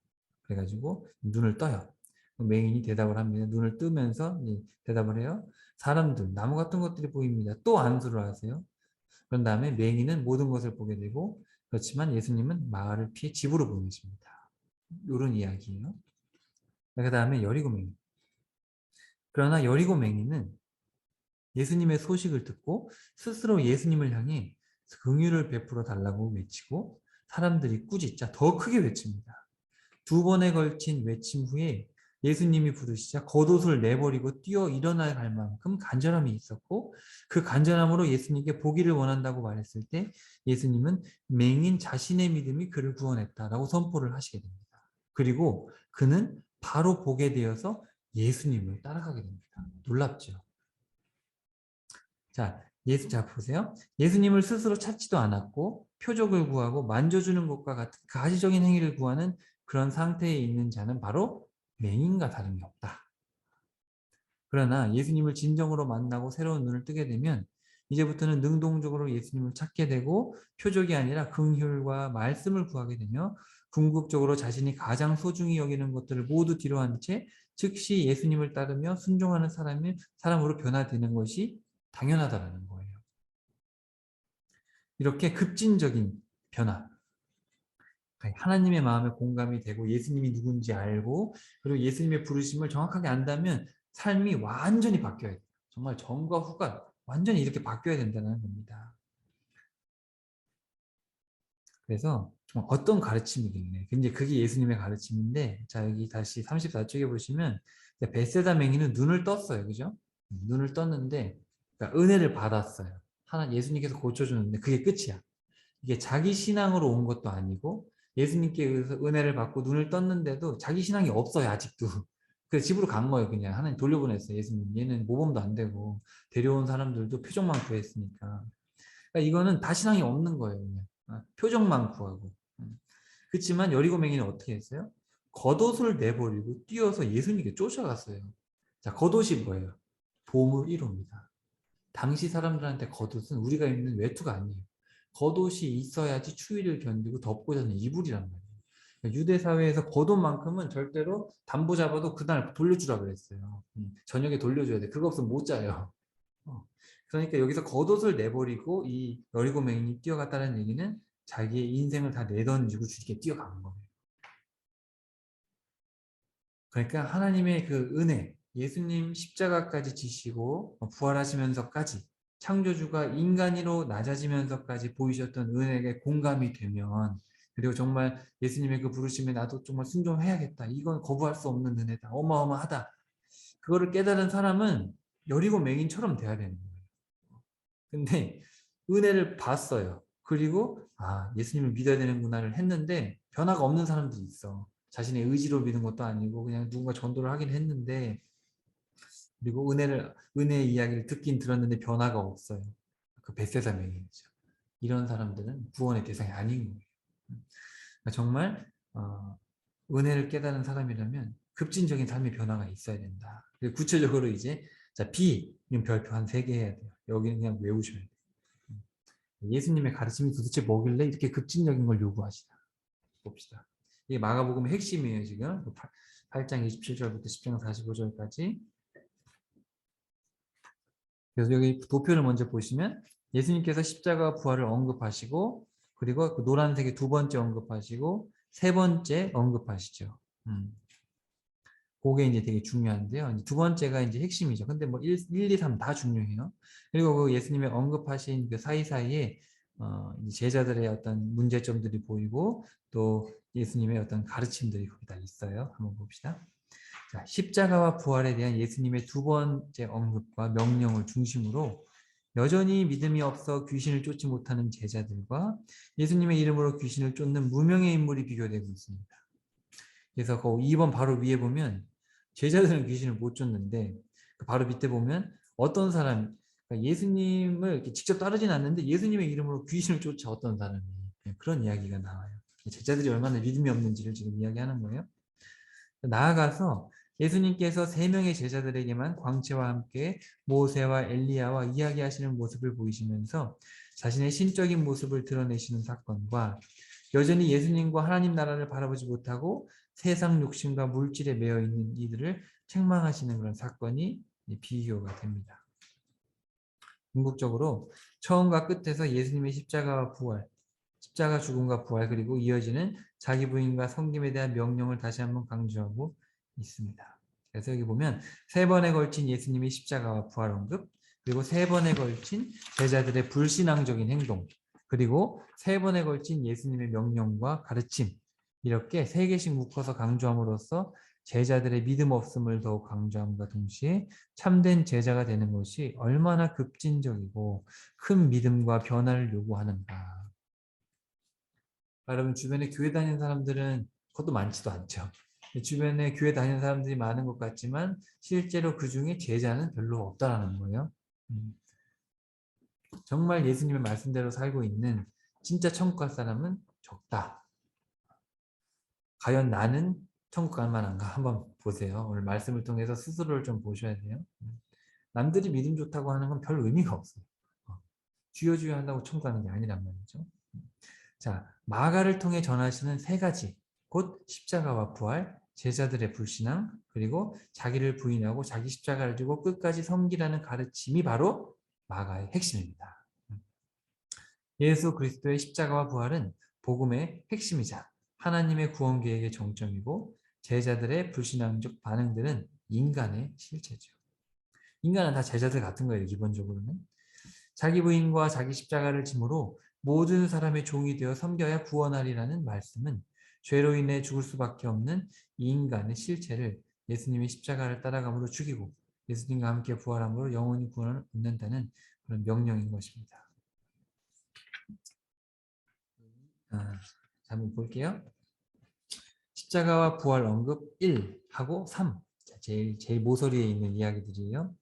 그래가지고 눈을 떠요. 맹인이 대답을 합니다. 눈을 뜨면서 대답을 해요. 사람들, 나무 같은 것들이 보입니다. 또 안수를 하세요. 그런 다음에 맹인은 모든 것을 보게 되고 그렇지만 예수님은 마을을 피해 집으로 보내십니다. 이런 이야기예요. 그 다음에 여리고 맹인. 그러나 여리고 맹인은 예수님의 소식을 듣고 스스로 예수님을 향해 긍휼을 베풀어 달라고 외치고 사람들이 꾸짖자 더 크게 외칩니다. 2번에 걸친 외침 후에 예수님이 부르시자 겉옷을 내버리고 뛰어 일어나 갈 만큼 간절함이 있었고 그 간절함으로 예수님께 보기를 원한다고 말했을 때 예수님은 맹인 자신의 믿음이 그를 구원했다라고 선포를 하시게 됩니다. 그리고 그는 바로 보게 되어서 예수님을 따라가게 됩니다. 놀랍죠? 자, 보세요. 예수님을 스스로 찾지도 않았고 표적을 구하고 만져주는 것과 같은 가시적인 행위를 구하는 그런 상태에 있는 자는 바로 맹인과 다름이 없다. 그러나 예수님을 진정으로 만나고 새로운 눈을 뜨게 되면 이제부터는 능동적으로 예수님을 찾게 되고 표적이 아니라 긍휼과 말씀을 구하게 되며 궁극적으로 자신이 가장 소중히 여기는 것들을 모두 뒤로한 채 즉시 예수님을 따르며 순종하는 사람으로 변화되는 것이 당연하다는 거예요. 이렇게 급진적인 변화, 하나님의 마음에 공감이 되고 예수님이 누군지 알고 그리고 예수님의 부르심을 정확하게 안다면 삶이 완전히 바뀌어야 돼요. 정말 전과 후가 완전히 이렇게 바뀌어야 된다는 겁니다. 그래서 어떤 가르침이겠네. 근데 그게 예수님의 가르침인데 자 여기 다시 34쪽에 보시면 베세다 맹인은 눈을 떴어요. 그죠? 눈을 떴는데 그러니까 은혜를 받았어요. 하나 예수님께서 고쳐주는데 그게 끝이야. 이게 자기 신앙으로 온 것도 아니고 예수님께 의해서 은혜를 받고 눈을 떴는데도 자기 신앙이 없어요. 아직도. 그래서 집으로 간 거예요. 그냥 하나님 돌려보냈어요. 예수님. 얘는 모범도 안 되고 데려온 사람들도 표적만 구했으니까. 그러니까 이거는 다 신앙이 없는 거예요. 그냥. 표적만 구하고. 그렇지만 여리고 맹인은 어떻게 했어요? 겉옷을 내버리고 뛰어서 예수님께 쫓아갔어요. 자, 겉옷이 뭐예요? 보물 1호입니다. 당시 사람들한테 겉옷은 우리가 입는 외투가 아니에요. 겉옷이 있어야지 추위를 견디고 덮고 자는 이불이란 말이에요. 그러니까 유대 사회에서 겉옷만큼은 절대로 담보 잡아도 그날 돌려주라 그랬어요. 저녁에 돌려줘야 돼. 그거 없으면 못 자요. 그러니까 여기서 겉옷을 내버리고 이 여리고 맹인이 뛰어갔다는 얘기는 자기의 인생을 다 내던지고 주님께 뛰어간 거예요. 그러니까 하나님의 그 은혜, 예수님 십자가까지 지시고 부활하시면서까지 창조주가 인간으로 낮아지면서까지 보이셨던 은혜에 공감이 되면 그리고 정말 예수님의 그 부르심에 나도 정말 순종해야겠다. 이건 거부할 수 없는 은혜다. 어마어마하다. 그거를 깨달은 사람은 여리고 맹인처럼 돼야 되는 거예요. 근데 은혜를 봤어요. 그리고 예수님을 믿어야 되는구나를 했는데 변화가 없는 사람들이 있어. 자신의 의지로 믿는 것도 아니고 그냥 누군가 전도를 하긴 했는데 그리고 은혜의 이야기를 듣긴 들었는데 변화가 없어요. 그 벳세다 맹인이죠. 이런 사람들은 구원의 대상이 아닌 거예요. 그러니까 정말 은혜를 깨달은 사람이라면 급진적인 삶의 변화가 있어야 된다. 구체적으로 이제 B는 별표 한 3개 해야 돼요. 여기는 그냥 외우셔야 돼요. 예수님의 가르침이 도대체 뭐길래 이렇게 급진적인 걸 요구하시나 봅시다. 이게 마가복음의 핵심이에요. 지금 8장 27절부터 10장 45절까지. 그래서 여기 도표를 먼저 보시면 예수님께서 십자가 부활을 언급하시고 그리고 그 노란색의 2번째 언급하시고 3번째 언급하시죠. 그게 이제 되게 중요한데요. 이제 2번째가 이제 핵심이죠. 근데 뭐 1, 2, 3 다 중요해요. 그리고 그 예수님의 언급하신 그 사이사이에 제자들의 어떤 문제점들이 보이고 또 예수님의 어떤 가르침들이 거기다 있어요. 한번 봅시다. 자, 십자가와 부활에 대한 예수님의 2번째 언급과 명령을 중심으로 여전히 믿음이 없어 귀신을 쫓지 못하는 제자들과 예수님의 이름으로 귀신을 쫓는 무명의 인물이 비교되고 있습니다. 그래서 그 2번 바로 위에 보면 제자들은 귀신을 못 쫓는데 그 바로 밑에 보면 어떤 사람, 그러니까 예수님을 이렇게 직접 따르진 않는데 예수님의 이름으로 귀신을 쫓아 어떤 사람이, 그런 이야기가 나와요. 제자들이 얼마나 믿음이 없는지를 지금 이야기하는 거예요. 나아가서 예수님께서 3명의 제자들에게만 광채와 함께 모세와 엘리야와 이야기하시는 모습을 보이시면서 자신의 신적인 모습을 드러내시는 사건과 여전히 예수님과 하나님 나라를 바라보지 못하고 세상 욕심과 물질에 매여 있는 이들을 책망하시는 그런 사건이 비교가 됩니다. 궁극적으로 처음과 끝에서 예수님의 십자가와 부활, 십자가 죽음과 부활, 그리고 이어지는 자기 부인과 섬김에 대한 명령을 다시 한번 강조하고 있습니다. 그래서 여기 보면 3번에 걸친 예수님의 십자가와 부활 언급, 그리고 3번에 걸친 제자들의 불신앙적인 행동, 그리고 3번에 걸친 예수님의 명령과 가르침, 이렇게 3개씩 묶어서 강조함으로써 제자들의 믿음 없음을 더욱 강조함과 동시에 참된 제자가 되는 것이 얼마나 급진적이고 큰 믿음과 변화를 요구하는가. 여러분 주변에 교회 다니는 사람들은 그것도 많지도 않죠. 주변에 교회 다니는 사람들이 많은 것 같지만 실제로 그 중에 제자는 별로 없다라는 거예요. 정말 예수님의 말씀대로 살고 있는 진짜 천국 갈 사람은 적다. 과연 나는 천국 갈 만한가 한번 보세요. 오늘 말씀을 통해서 스스로를 좀 보셔야 돼요. 남들이 믿음 좋다고 하는 건 별 의미가 없어요. 주여 주여 한다고 천국 가는 게 아니란 말이죠. 자, 마가를 통해 전하시는 3가지, 곧 십자가와 부활, 제자들의 불신앙, 그리고 자기를 부인하고 자기 십자가를 지고 끝까지 섬기라는 가르침이 바로 마가의 핵심입니다. 예수 그리스도의 십자가와 부활은 복음의 핵심이자 하나님의 구원 계획의 정점이고 제자들의 불신앙적 반응들은 인간의 실체죠. 인간은 다 제자들 같은 거예요, 기본적으로는. 자기 부인과 자기 십자가를 짐으로 모든 사람의 종이 되어 섬겨야 구원하리라는 말씀은 죄로 인해 죽을 수밖에 없는 이 인간의 실체를 예수님의 십자가를 따라감으로 죽이고 예수님과 함께 부활함으로 영원히 구원을 얻는다는 그런 명령인 것입니다. 자, 한번 볼게요. 십자가와 부활 언급 1하고 3. 제일 모서리에 있는 이야기들이에요.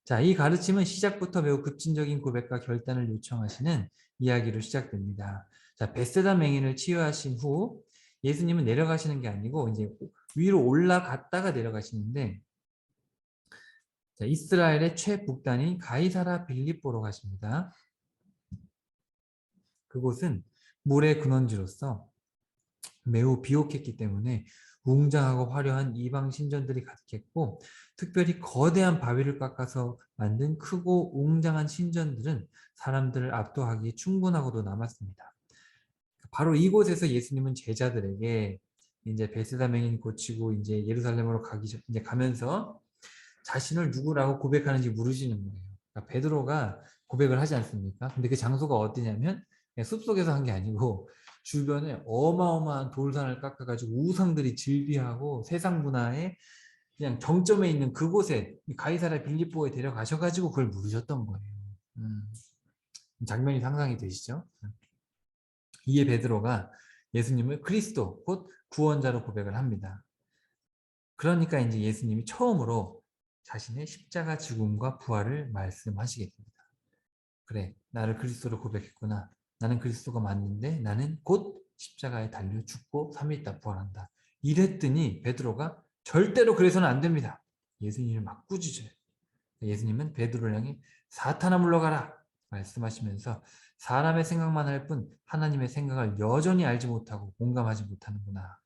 자, 이 가르침은 시작부터 매우 급진적인 고백과 결단을 요청하시는 이야기로 시작됩니다. 자, 베세다 맹인을 치유하신 후 예수님은 내려가시는 게 아니고 이제 위로 올라갔다가 내려가시는데, 자, 이스라엘의 최북단인 가이사라 빌립보로 가십니다. 그곳은 물의 근원지로서 매우 비옥했기 때문에 웅장하고 화려한 이방 신전들이 가득했고, 특별히 거대한 바위를 깎아서 만든 크고 웅장한 신전들은 사람들을 압도하기에 충분하고도 남았습니다. 바로 이곳에서 예수님은 제자들에게 이제 베세다 맹인 고치고 이제 예루살렘으로 이제 가면서 자신을 누구라고 고백하는지 물으시는 거예요. 그러니까 베드로가 고백을 하지 않습니까? 근데 그 장소가 어디냐면 숲속에서 한 게 아니고 주변에 어마어마한 돌산을 깎아가지고 우상들이 즐비하고 세상 문화의 그냥 정점에 있는 그곳에 가이사랴 빌립보에 데려가셔가지고 그걸 물으셨던 거예요. 장면이 상상이 되시죠? 이에 베드로가 예수님을 그리스도 곧 구원자로 고백을 합니다. 그러니까 이제 예수님이 처음으로 자신의 십자가 죽음과 부활을 말씀하시게 됩니다. 그래, 나를 그리스도로 고백했구나. 나는 그리스도가 맞는데 나는 곧 십자가에 달려 죽고 3일 있다 부활한다. 이랬더니 베드로가 절대로 그래서는 안 됩니다. 예수님을 막 꾸짖어요. 예수님은 베드로를 향해 사탄아 물러가라 말씀하시면서 사람의 생각만 할 뿐 하나님의 생각을 여전히 알지 못하고 공감하지 못하는구나.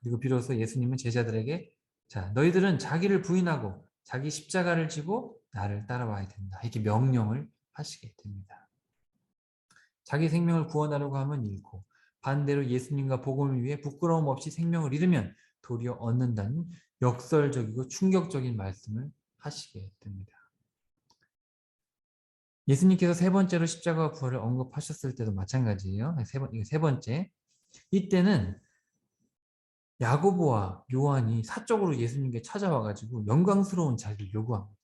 그리고 비로소 예수님은 제자들에게 자, 너희들은 자기를 부인하고 자기 십자가를 지고 나를 따라와야 된다. 이렇게 명령을 하시게 됩니다. 자기 생명을 구원하려고 하면 잃고 반대로 예수님과 복음을 위해 부끄러움 없이 생명을 잃으면 도리어 얻는다는 역설적이고 충격적인 말씀을 하시게 됩니다. 예수님께서 3번째로 십자가와 부활을 언급하셨을 때도 마찬가지예요. 세 번째. 이때는 야고보와 요한이 사적으로 예수님께 찾아와가지고 영광스러운 자리를 요구합니다.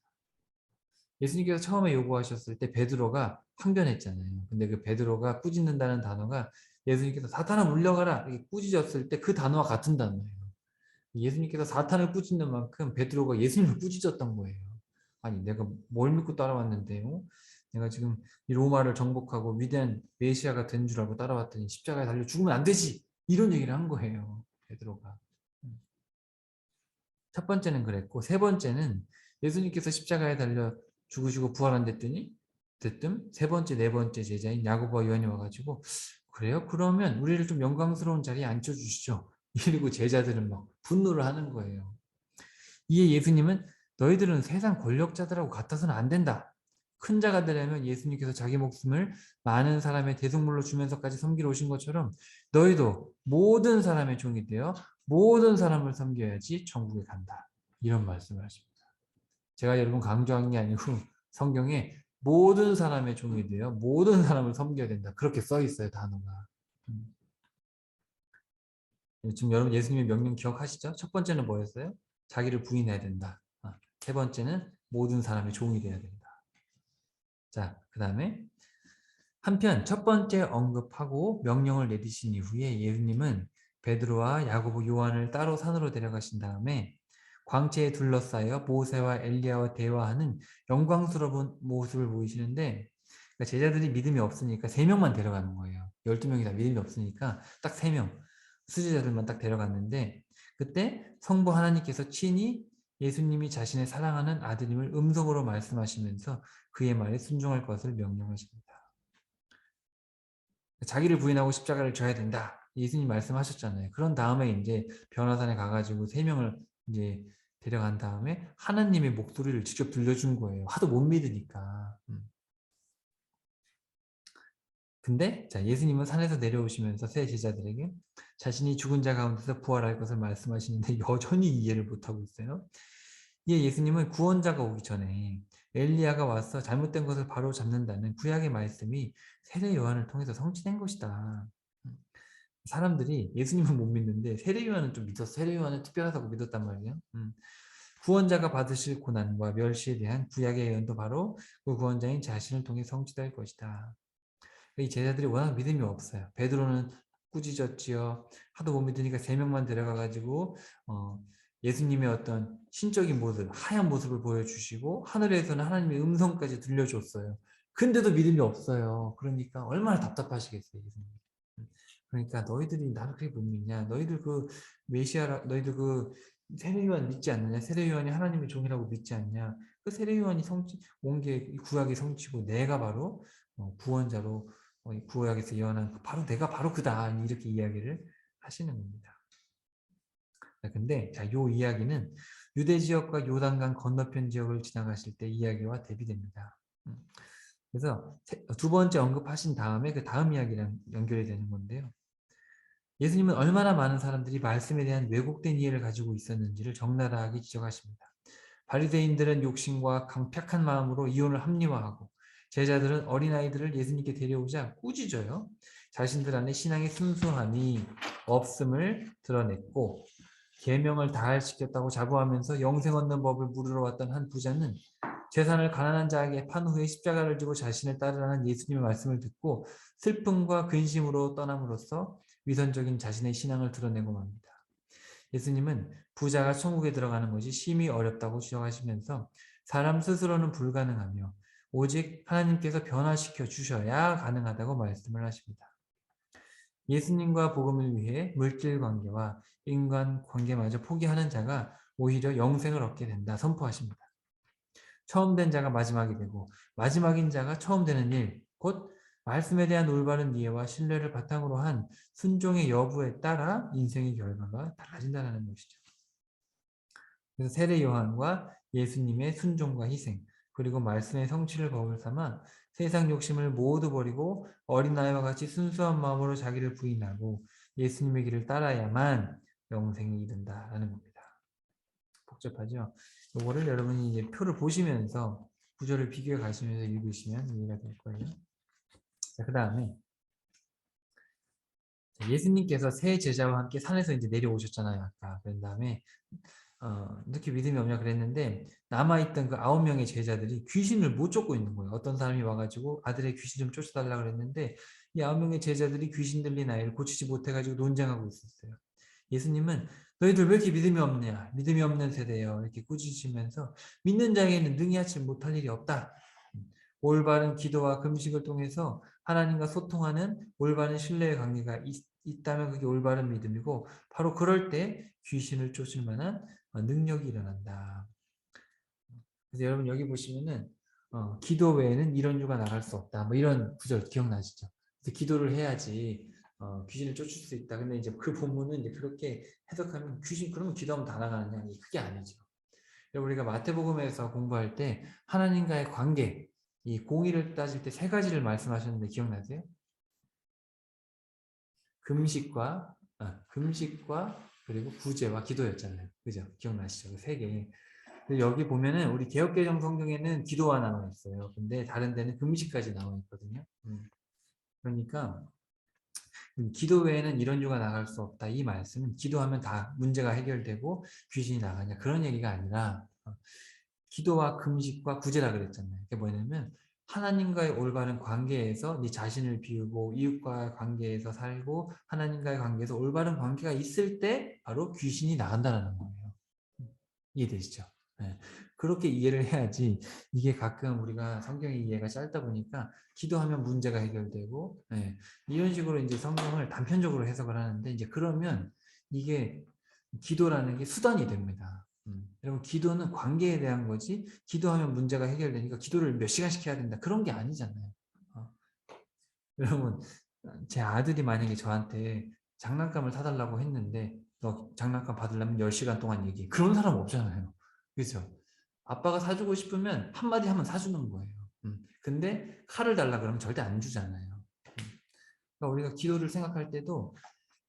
예수님께서 처음에 요구하셨을 때 베드로가 항변했잖아요. 근데 그 베드로가 꾸짖는다는 단어가 예수님께서 사탄아 물러가라 이렇게 꾸짖었을 때 그 단어와 같은 단어예요. 예수님께서 사탄을 꾸짖는 만큼 베드로가 예수님을 꾸짖었던 거예요. 아니 내가 뭘 믿고 따라왔는데요? 내가 지금 이 로마를 정복하고 위대한 메시아가 된 줄 알고 따라왔더니 십자가에 달려 죽으면 안 되지! 이런 얘기를 한 거예요. 베드로가. 첫 번째는 그랬고 세 번째는 예수님께서 십자가에 달려 죽으시고 부활한댔더니 대뜸 세 번째, 네 번째 제자인 야고보와 요한이 와가지고 그래요? 그러면 우리를 좀 영광스러운 자리에 앉혀주시죠. 이러고 제자들은 막 분노를 하는 거예요. 이에 예수님은 너희들은 세상 권력자들하고 같아서는 안 된다. 큰 자가 되려면 예수님께서 자기 목숨을 많은 사람의 대속물로 주면서까지 섬기러 오신 것처럼 너희도 모든 사람의 종이 되어 모든 사람을 섬겨야지 천국에 간다. 이런 말씀을 하십니다. 제가 여러분 강조한 게 아니고 성경에 모든 사람의 종이 되어 모든 사람을 섬겨야 된다. 그렇게 써 있어요, 단어가. 지금 여러분 예수님의 명령 기억하시죠? 첫 번째는 뭐였어요? 자기를 부인해야 된다. 세 번째는 모든 사람의 종이 되어야 된다. 자, 그 다음에 한편 첫 번째 언급하고 명령을 내리신 이후에 예수님은 베드로와 야고보, 요한을 따로 산으로 데려가신 다음에 광채에 둘러싸여 모세와 엘리야와 대화하는 영광스러운 모습을 보이시는데 그러니까 제자들이 믿음이 없으니까 3명만 데려가는 거예요. 12명이 다 믿음이 없으니까 딱 3명 수제자들만 딱 데려갔는데 그때 성부 하나님께서 친히 예수님이 자신의 사랑하는 아들임을 음성으로 말씀하시면서 그의 말에 순종할 것을 명령하십니다. 자기를 부인하고 십자가를 져야 된다. 예수님 말씀하셨잖아요. 그런 다음에 이제 변화산에 가가지고 3명을 이제 데려간 다음에 하나님의 목소리를 직접 들려준 거예요. 하도 못 믿으니까. 근데 자 예수님은 산에서 내려오시면서 새 제자들에게 자신이 죽은 자 가운데서 부활할 것을 말씀하시는데 여전히 이해를 못하고 있어요. 이에 예수님은 구원자가 오기 전에 엘리야가 와서 잘못된 것을 바로 잡는다는 구약의 말씀이 세례 요한을 통해서 성취된 것이다. 사람들이 예수님은 못 믿는데 세례 요한은 좀 믿었어. 세례 요한은 특별하다고 믿었단 말이에요. 구원자가 받으실 고난과 멸시에 대한 구약의 예언도 바로 그 구원자인 자신을 통해 성취될 것이다. 이 제자들이 워낙 믿음이 없어요. 베드로는 꾸짖었지요. 하도 못 믿으니까 3명만 데려가가지고 예수님의 어떤 신적인 모습, 하얀 모습을 보여주시고 하늘에서는 하나님의 음성까지 들려줬어요. 근데도 믿음이 없어요. 그러니까 얼마나 답답하시겠어요, 예수님. 그러니까 너희들이 나를 그렇게 못 믿냐? 너희들 그 메시아라, 너희들 그 세례 요한 믿지 않느냐? 세례 요한이 하나님의 종이라고 믿지 않냐? 그 세례 요한이 온게 구약의 성취고 내가 바로 구원자로 구약에서 예언한 바로 내가 바로 그다 이렇게 이야기를 하시는 겁니다. 근데 요 이야기는 유대 지역과 요단강 건너편 지역을 지나가실 때 이야기와 대비됩니다. 그래서 두 번째 언급하신 다음에 그 다음 이야기랑 연결이 되는 건데요. 예수님은 얼마나 많은 사람들이 말씀에 대한 왜곡된 이해를 가지고 있었는지를 적나라하게 지적하십니다. 바리새인들은 욕심과 강팍한 마음으로 이혼을 합리화하고 제자들은 어린아이들을 예수님께 데려오자 꾸짖어요. 자신들 안에 신앙의 순수함이 없음을 드러냈고 계명을 다할시켰다고 자부하면서 영생 얻는 법을 물으러 왔던 한 부자는 재산을 가난한 자에게 판 후에 십자가를 지고 자신을 따르라는 예수님의 말씀을 듣고 슬픔과 근심으로 떠남으로써 위선적인 자신의 신앙을 드러내고 맙니다. 예수님은 부자가 천국에 들어가는 것이 심히 어렵다고 주장하시면서 사람 스스로는 불가능하며 오직 하나님께서 변화시켜 주셔야 가능하다고 말씀을 하십니다. 예수님과 복음을 위해 물질 관계와 인간 관계마저 포기하는 자가 오히려 영생을 얻게 된다 선포하십니다. 처음 된 자가 마지막이 되고 마지막인 자가 처음 되는 일, 곧 말씀에 대한 올바른 이해와 신뢰를 바탕으로 한 순종의 여부에 따라 인생의 결과가 달라진다는 것이죠. 그래서 세례 요한과 예수님의 순종과 희생, 그리고 말씀의 성취를 거울 삼아 세상 욕심을 모두 버리고 어린아이와 같이 순수한 마음으로 자기를 부인하고 예수님의 길을 따라야만 영생에 이른다라는 겁니다. 복잡하죠? 이거를 여러분이 이제 표를 보시면서 구절을 비교해 가시면서 읽으시면 이해가 될 거예요. 자, 그 다음에 예수님께서 세 제자와 함께 산에서 이제 내려오셨잖아요. 아까. 그런 다음에 이렇게 믿음이 없냐 그랬는데 남아있던 그 9명의 제자들이 귀신을 못 쫓고 있는 거예요. 어떤 사람이 와가지고 아들의 귀신 좀 쫓아달라 그랬는데 이 9명의 제자들이 귀신 들린 아이를 고치지 못해가지고 논쟁하고 있었어요. 예수님은 너희들 왜 이렇게 믿음이 없냐? 믿음이 없는 세대예요. 이렇게 꾸짖으시면서 믿는 자에게는 능히 하지 못할 일이 없다. 올바른 기도와 금식을 통해서 하나님과 소통하는 올바른 신뢰의 관계가 있다면 그게 올바른 믿음이고 바로 그럴 때 귀신을 쫓을 만한 능력이 일어난다. 그래서 여러분 여기 보시면은 기도 외에는 이런 유가 나갈 수 없다. 뭐 이런 구절 기억나시죠? 그래서 기도를 해야지 귀신을 쫓을 수 있다. 근데 이제 그 본문은 이제 그렇게 해석하면 귀신 그러면 기도하면 다 나가느냐? 그게 아니죠. 우리가 마태복음에서 공부할 때 하나님과의 관계, 이 공의를 따질 때 세 가지를 말씀하셨는데 기억나세요? 금식과 그리고 구제와 기도였잖아요. 그죠? 기억나시죠? 그 세 개. 여기 보면은 우리 개역개정 성경에는 기도가 나와 있어요. 근데 다른 데는 금식까지 나와 있거든요. 그러니까 기도 외에는 이런 유가 나갈 수 없다. 이 말씀은 기도하면 다 문제가 해결되고 귀신이 나가냐 그런 얘기가 아니라 기도와 금식과 구제라 그랬잖아요. 그게 뭐냐면 하나님과의 올바른 관계에서 네 자신을 비우고 이웃과의 관계에서 살고 하나님과의 관계에서 올바른 관계가 있을 때 바로 귀신이 나간다는 거예요. 이해되시죠? 네. 그렇게 이해를 해야지 이게 가끔 우리가 성경의 이해가 짧다 보니까 기도하면 문제가 해결되고 네. 이런 식으로 이제 성경을 단편적으로 해석을 하는데 이제 그러면 이게 기도라는 게 수단이 됩니다. 여러분 기도는 관계에 대한 거지 기도하면 문제가 해결되니까 기도를 몇 시간씩 해야 된다 그런 게 아니잖아요. 여러분 제 아들이 만약에 저한테 장난감을 사달라고 했는데 너 장난감 받으려면 10시간 동안 얘기해. 그런 사람 없잖아요. 그렇죠? 아빠가 사주고 싶으면 한마디 하면 사주는 거예요. 근데 칼을 달라 그러면 절대 안 주잖아요. 그러니까 우리가 기도를 생각할 때도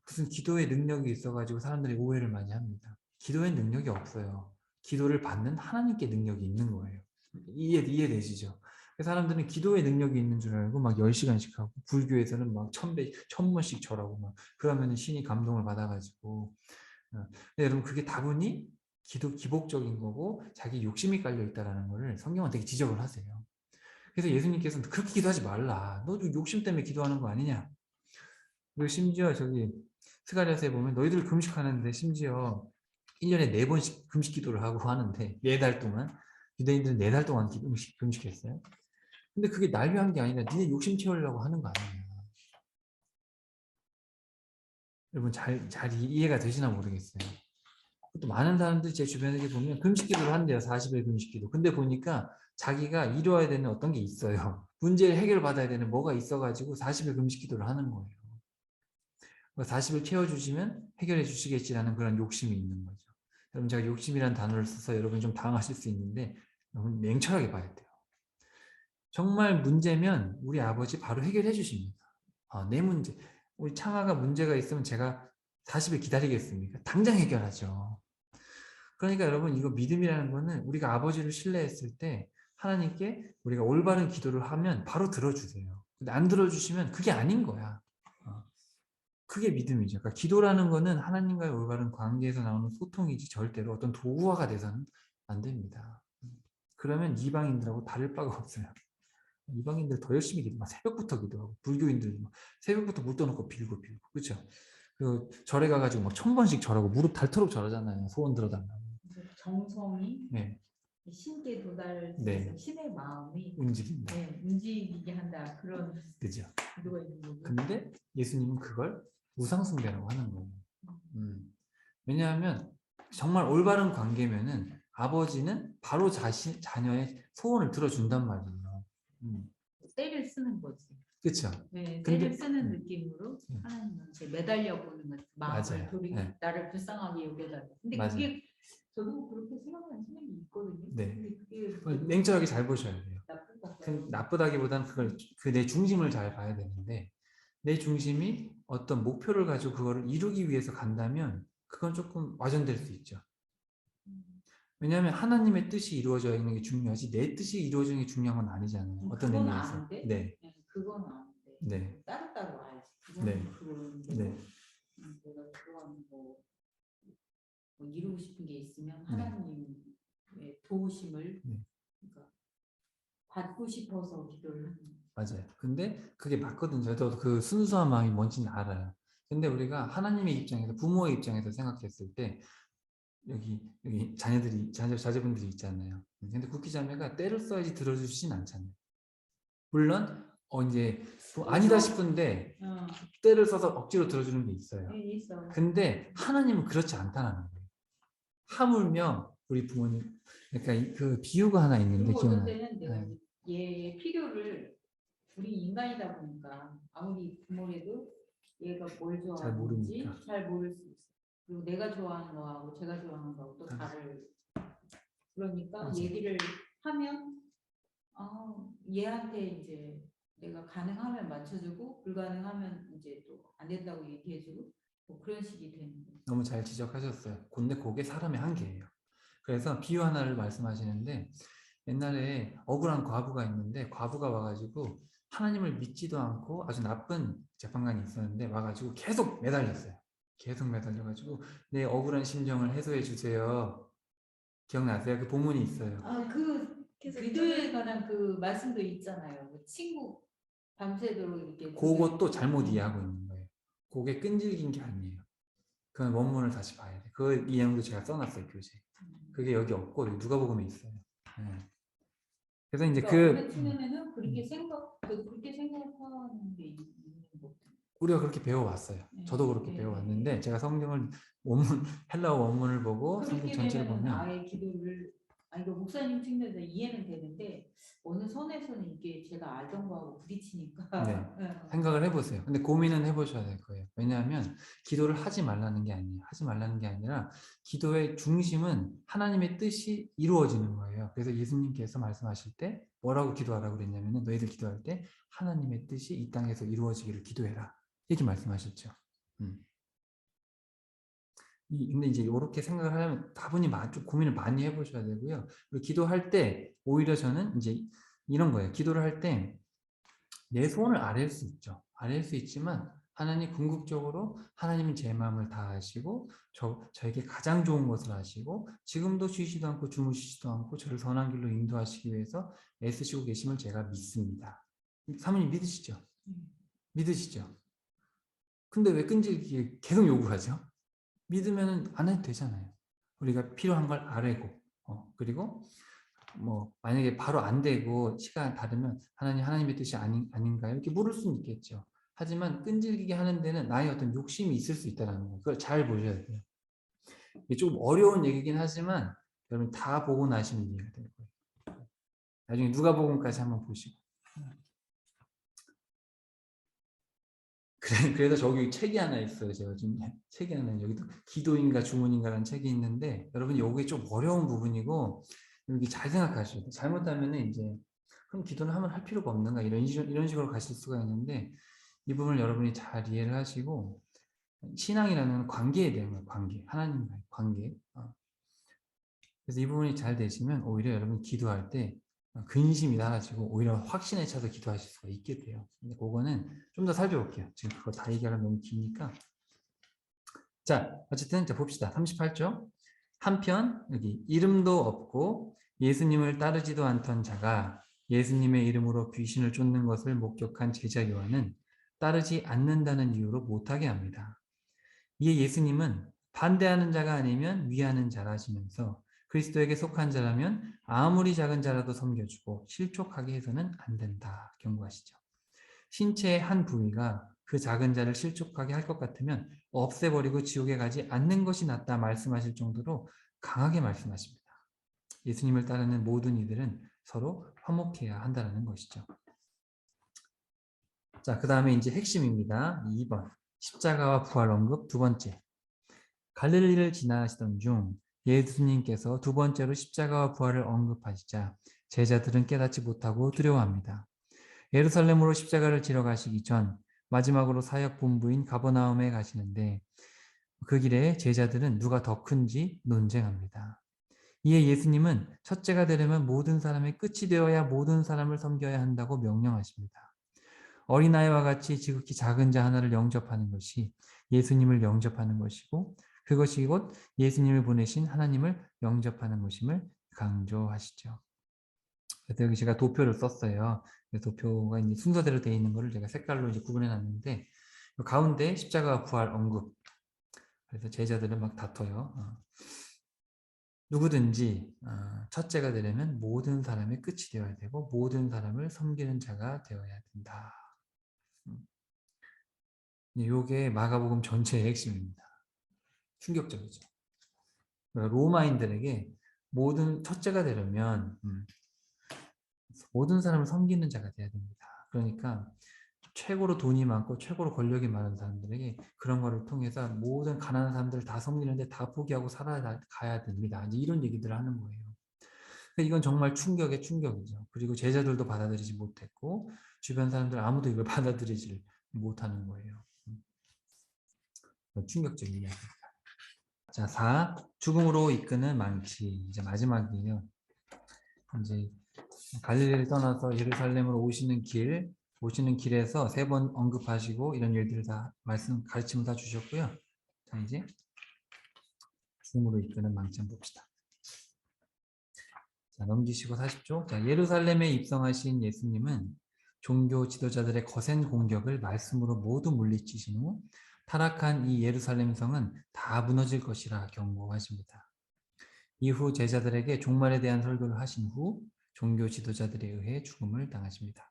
무슨 기도의 능력이 있어가지고 사람들이 오해를 많이 합니다. 기도의 능력이 없어요. 기도를 받는 하나님께 능력이 있는 거예요. 이해되시죠? 사람들은 기도의 능력이 있는 줄 알고 막 10시간씩 하고 불교에서는 막 1000번씩 절하고 막 그러면 신이 감동을 받아가지고 근데 여러분 그게 다분히 기복적인 거고 자기 욕심이 깔려 있다라는 거를 성경은 되게 지적을 하세요. 그래서 예수님께서는 그렇게 기도하지 말라. 너 욕심 때문에 기도하는 거 아니냐? 그리고 심지어 저기 스가랴서에 보면 너희들 금식하는데 심지어 1년에 4번씩 금식 기도를 하고 하는데 4달 동안 유대인들은 4달 동안 금식했어요. 근데 그게 날 위한 게 아니라 니네 욕심 채우려고 하는 거 아니에요. 여러분 잘 이해가 되시나 모르겠어요. 또 많은 사람들이 제 주변에 보면 금식 기도를 한대요. 40일 금식 기도. 근데 보니까 자기가 이루어야 되는 어떤 게 있어요. 문제를 해결받아야 되는 뭐가 있어가지고 40일 금식 기도를 하는 거예요. 40을 채워주시면 해결해 주시겠지라는 그런 욕심이 있는 거죠. 여러분 제가 욕심이라는 단어를 써서 여러분이 좀 당하실 수 있는데 너무 냉철하게 봐야 돼요. 정말 문제면 우리 아버지 바로 해결해 주십니다. 내 문제. 우리 창아가 문제가 있으면 제가 40일 기다리겠습니까? 당장 해결하죠. 그러니까 여러분 이거 믿음이라는 거는 우리가 아버지를 신뢰했을 때 하나님께 우리가 올바른 기도를 하면 바로 들어주세요. 근데 안 들어주시면 그게 아닌 거야. 그게 믿음이죠. 그러니까 기도라는 거는 하나님과의 올바른 관계에서 나오는 소통이지 절대로 어떤 도구화가 돼서는 안 됩니다. 그러면 이방인들하고 다를 바가 없어요. 이방인들 더 열심히 기도, 막 새벽부터 기도하고 불교인들 막 새벽부터 물 떠놓고 빌고 그렇죠? 그 절에 가가지고 막 1000번씩 절하고 무릎 닳도록 절하잖아요. 소원 들어달라고. 정성이 네, 신께 도달해서 네, 신의 마음이 움직인다. 움직이게 한다 그런 그죠? 기도가 있는 거죠. 근데 예수님은 그걸 우상숭배라고 하는 거예요. 왜냐하면 정말 올바른 관계면은 아버지는 바로 자녀의 소원을 들어준단 말이에요. 때를 쓰는 거지. 그렇죠. 네, 근데 때를 쓰는 느낌으로 하나님한테 매달려 보는 것 마음을 맞아요. 네. 나를 불쌍하게 여겨달라. 근데 맞아요. 그게 저도 그렇게 생각하는 사람이 있거든요. 네. 근데 그게 냉철하게 잘 보셔야 돼요. 나쁘다. 나쁘다기보다는 그걸 그 내 중심을 잘 봐야 되는데 내 중심이 어떤 목표를 가지고 그거를 이루기 위해서 간다면 그건 조금 와전될 수 있죠. 왜냐하면 하나님의 뜻이 이루어져 있는 게 중요하지 내 뜻이 이루어지는 게 중요한 건 아니잖아요. 어떤 의미에서. 네. 그건 안 돼. 네. 따로따로 알지. 네. 그거는 네. 내가 좋아하는 거 뭐 이루고 싶은 게 있으면 하나님의 도우심을 네. 그러니까 받고 싶어서 기도를 하는 거예요. 맞아요. 근데 그게 맞거든요. 저도 그 순수한 마음이 뭔지는 알아요. 근데 우리가 하나님의 입장에서 부모의 입장에서 생각했을 때 여기 자제분들이 있잖아요. 근데 쿠키자매가 때를 써야지 들어주시진 않잖아요. 물론 이제 뭐 아니다 싶은데 때를 써서 억지로 들어주는 게 있어요. 네, 있어. 근데 하나님은 그렇지 않다는 거예요. 하물며 우리 부모님, 그러니까 그 비유가 하나 있는데 그리고 어떤 기억나요? 때는 내가 네. 이제 얘의 필요를 우리 인간이다 보니까 아무리 부모래도 얘가 뭘 잘 좋아하는지 모르니까. 잘 모를 수 있어. 그리고 내가 좋아하는 거하고 제가 좋아하는 거하고 또 다를. 그러니까 맞아요. 얘기를 하면 얘한테 이제 내가 가능하면 맞춰주고 불가능하면 이제 또 안 된다고 얘기해주고 뭐 그런 식이 되는 거예요. 너무 잘 지적하셨어요. 근데 그게 사람의 한계예요. 그래서 비유 하나를 말씀하시는데 옛날에 억울한 과부가 있는데 과부가 와가지고 하나님을 믿지도 않고 아주 나쁜 재판관이 있었는데 와가지고 계속 매달렸어요. 계속 매달려가지고 내 억울한 심정을 해소해 주세요. 기억나세요? 그 본문이 있어요. 그 기도에 관한 그 말씀도 있잖아요. 그 친구 밤새도록 이렇게 그것도 잘못 이해하고 있는 거예요. 그게 끈질긴 게 아니에요. 그건 원문을 다시 봐야 돼. 그 이해도 제가 써놨어요, 교재. 그게 여기 없고 누가복음에 있어요. 네. 그래서 이제 그러니까 어느 측면에는 그렇게 생각하는 게 있는 거. 우리가 그렇게 배워왔어요. 저도 그렇게 배워왔는데 제가 성경을 원문 헬라어 원문을 보고 성경 전체를 보면 아예 기도를 이거 목사님 측면에서 이해는 되는데 어느 선에서는 이게 제가 알던 거하고 부딪히니까 네, 생각을 해보세요. 근데 고민은 해보셔야 될 거예요. 왜냐하면 기도를 하지 말라는 게 아니에요. 하지 말라는 게 아니라 기도의 중심은 하나님의 뜻이 이루어지는 거예요. 그래서 예수님께서 말씀하실 때 뭐라고 기도하라고 그랬냐면 너희들 기도할 때 하나님의 뜻이 이 땅에서 이루어지기를 기도해라. 이렇게 말씀하셨죠. 근데 이제 이렇게 생각을 하려면 다분히 좀 고민을 많이 해보셔야 되고요. 그리고 기도할 때 오히려 저는 이제 이런 거예요. 기도를 할 때 내 소원을 아뢰을 수 있죠. 아뢰을 수 있지만 하나님 궁극적으로 하나님은 제 마음을 다 아시고 저에게 가장 좋은 것을 아시고 지금도 쉬지도 않고 주무시지도 않고 저를 선한 길로 인도하시기 위해서 애쓰시고 계심을 제가 믿습니다. 사모님 믿으시죠? 믿으시죠? 근데 왜 끈질기게 계속 요구하죠? 믿으면 안 해도 되잖아요. 우리가 필요한 걸 아뢰고 그리고 뭐 만약에 바로 안 되고 시간 다르면 하나님의 뜻이 아닌가요? 이렇게 물을 수는 있겠죠. 하지만 끈질기게 하는 데는 나의 어떤 욕심이 있을 수 있다는 거. 그걸 잘 보셔야 돼요. 이게 조금 어려운 얘기긴 하지만 여러분 다 보고 나시면 이해가 될 거예요. 나중에 누가복음까지 한번 보시고. 그래서 저기 책이 하나 있어요. 제가 지금 책이 하나 여기도 기도인가 주문인가라는 책이 있는데 여러분 요게 좀 어려운 부분이고 여기 잘 생각하셔야 돼요. 잘못하면 이제 그럼 기도는 하면 할 필요가 없는가 이런 식으로 가실 수가 있는데 이 부분을 여러분이 잘 이해를 하시고 신앙이라는 관계에 대한 거예요. 관계. 하나님과의 관계. 그래서 이 부분이 잘 되시면 오히려 여러분 기도할 때 근심이 사라지고 오히려 확신에 차서 기도하실 수가 있게 돼요. 근데 그거는 좀 더 살펴볼게요. 지금 그거 다 얘기하면 너무 기니까. 자, 어쨌든 봅시다. 38조. 한편 여기 이름도 없고 예수님을 따르지도 않던 자가 예수님의 이름으로 귀신을 쫓는 것을 목격한 제자 요한은 따르지 않는다는 이유로 못하게 합니다. 이에 예수님은 반대하는 자가 아니면 위하는 자라시면서 그리스도에게 속한 자라면 아무리 작은 자라도 섬겨주고 실족하게 해서는 안 된다 경고하시죠. 신체의 한 부위가 그 작은 자를 실족하게 할 것 같으면 없애버리고 지옥에 가지 않는 것이 낫다 말씀하실 정도로 강하게 말씀하십니다. 예수님을 따르는 모든 이들은 서로 화목해야 한다는 것이죠. 자, 그 다음에 이제 핵심입니다. 2번 십자가와 부활 언급 두 번째. 갈릴리를 지나시던 중 예수님께서 두 번째로 십자가와 부활을 언급하시자 제자들은 깨닫지 못하고 두려워합니다. 예루살렘으로 십자가를 지러 가시기 전 마지막으로 사역 본부인 가버나움에 가시는데 그 길에 제자들은 누가 더 큰지 논쟁합니다. 이에 예수님은 첫째가 되려면 모든 사람의 끝이 되어야 모든 사람을 섬겨야 한다고 명령하십니다. 어린아이와 같이 지극히 작은 자 하나를 영접하는 것이 예수님을 영접하는 것이고 그것이 곧 예수님을 보내신 하나님을 영접하는 것임을 강조하시죠. 그래서 여기 제가 도표를 썼어요. 도표가 이제 순서대로 되어 있는 거를 제가 색깔로 이제 구분해 놨는데, 가운데 십자가 부활 언급. 그래서 제자들은 막 다퉈요. 누구든지 첫째가 되려면 모든 사람의 끝이 되어야 되고 모든 사람을 섬기는 자가 되어야 된다. 이게 마가복음 전체의 핵심입니다. 충격적이죠. 그러니까 로마인들에게 모든 첫째가 되려면 모든 사람을 섬기는 자가 되어야 됩니다. 그러니까 최고로 돈이 많고 최고로 권력이 많은 사람들에게 그런 거를 통해서 모든 가난한 사람들을 다 섬기는데 다 포기하고 살아가야 됩니다. 이제 이런 얘기들을 하는 거예요. 이건 정말 충격의 충격이죠. 그리고 제자들도 받아들이지 못했고 주변 사람들 아무도 이걸 받아들이지 못하는 거예요. 충격적인 이야기입니다. 자, 4. 죽음으로 이끄는 망치. 이제 마지막이에요. 이제 갈릴리를 떠나서 예루살렘으로 오시는 길에서 3번 언급하시고 이런 일들을 다 가르침을 다 주셨고요. 자, 이제 죽음으로 이끄는 망치 한번 봅시다. 자, 넘기시고 40조. 자, 예루살렘에 입성하신 예수님은 종교 지도자들의 거센 공격을 말씀으로 모두 물리치신 후 타락한 이 예루살렘 성은 다 무너질 것이라 경고하십니다. 이후 제자들에게 종말에 대한 설교를 하신 후 종교 지도자들에 의해 죽음을 당하십니다.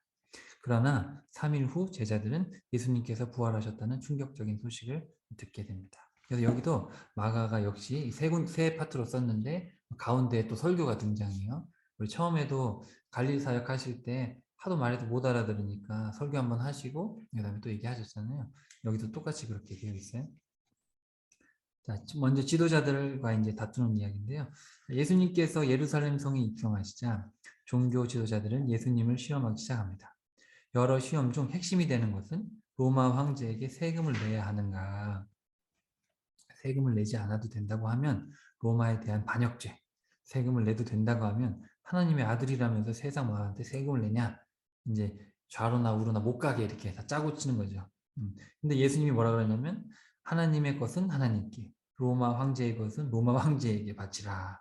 그러나 3일 후 제자들은 예수님께서 부활하셨다는 충격적인 소식을 듣게 됩니다. 그래서 여기도 마가가 역시 세 파트로 썼는데 가운데에 또 설교가 등장해요. 우리 처음에도 갈릴리 사역 하실 때 하도 말해도 못 알아들으니까 설교 한번 하시고 그다음에 또 얘기하셨잖아요. 여기도 똑같이 그렇게 되어 있어요. 자, 먼저 지도자들과 이제 다투는 이야기인데요. 예수님께서 예루살렘 성에 입성하시자 종교 지도자들은 예수님을 시험하기 시작합니다. 여러 시험 중 핵심이 되는 것은 로마 황제에게 세금을 내야 하는가, 세금을 내지 않아도 된다고 하면 로마에 대한 반역죄, 세금을 내도 된다고 하면 하나님의 아들이라면서 세상 왕한테 세금을 내냐, 이제 좌로나 우로나 못 가게 이렇게 다 짜고 치는 거죠. 근데 예수님이 뭐라 그러냐면 하나님의 것은 하나님께, 로마 황제의 것은 로마 황제에게 바치라.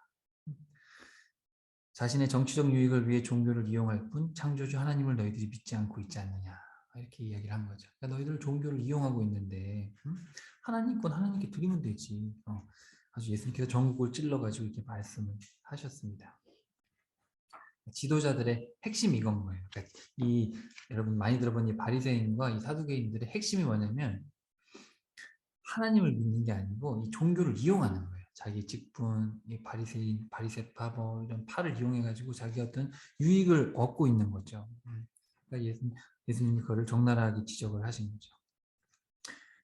자신의 정치적 유익을 위해 종교를 이용할 뿐 창조주 하나님을 너희들이 믿지 않고 있지 않느냐, 이렇게 이야기를 한 거죠. 그러니까 너희들 종교를 이용하고 있는데 하나님 건 하나님께 드리면 되지. 아주 예수님께서 전국을 찔러가지고 이렇게 말씀을 하셨습니다. 지도자들의 핵심이 이건 거예요. 그러니까 여러분 많이 들어본 이 바리새인과 이 사두개인들의 핵심이 뭐냐면 하나님을 믿는 게 아니고 이 종교를 이용하는 거예요. 자기 직분, 이 바리새인, 바리새파 뭐 이런 팔을 이용해 가지고 자기 어떤 유익을 얻고 있는 거죠. 그러니까 예수님이 그거를 적나라하게 지적을 하신 거죠.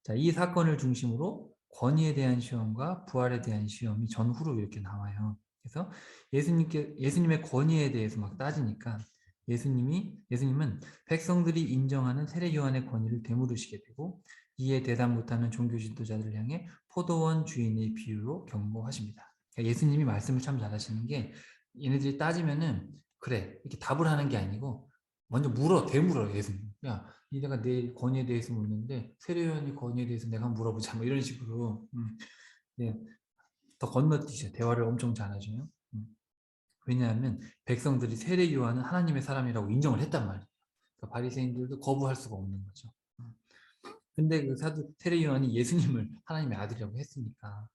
자, 이 사건을 중심으로 권위에 대한 시험과 부활에 대한 시험이 전후로 이렇게 나와요. 그래서 예수님의 권위에 대해서 막 따지니까 예수님은 백성들이 인정하는 세례 요한의 권위를 되물으시게 되고 이에 대답 못하는 종교 지도자들을 향해 포도원 주인의 비유로 경고하십니다. 그러니까 예수님이 말씀을 참 잘하시는 게 얘네들이 따지면은 그래 이렇게 답을 하는 게 아니고 먼저 되물어요. 예수님. 야, 내가 내 권위에 대해서 묻는데 세례요한의 권위에 대해서 내가 물어보자 뭐 이런 식으로 네, 더 건너뛰죠. 대화를 엄청 잘하죠. 왜냐하면 백성들이 세례요한은 하나님의 사람이라고 인정을 했단 말이에요. 그러니까 바리새인들도 거부할 수가 없는 거죠. 근데 그 세례요한이 예수님을 하나님의 아들이라고 했으니까.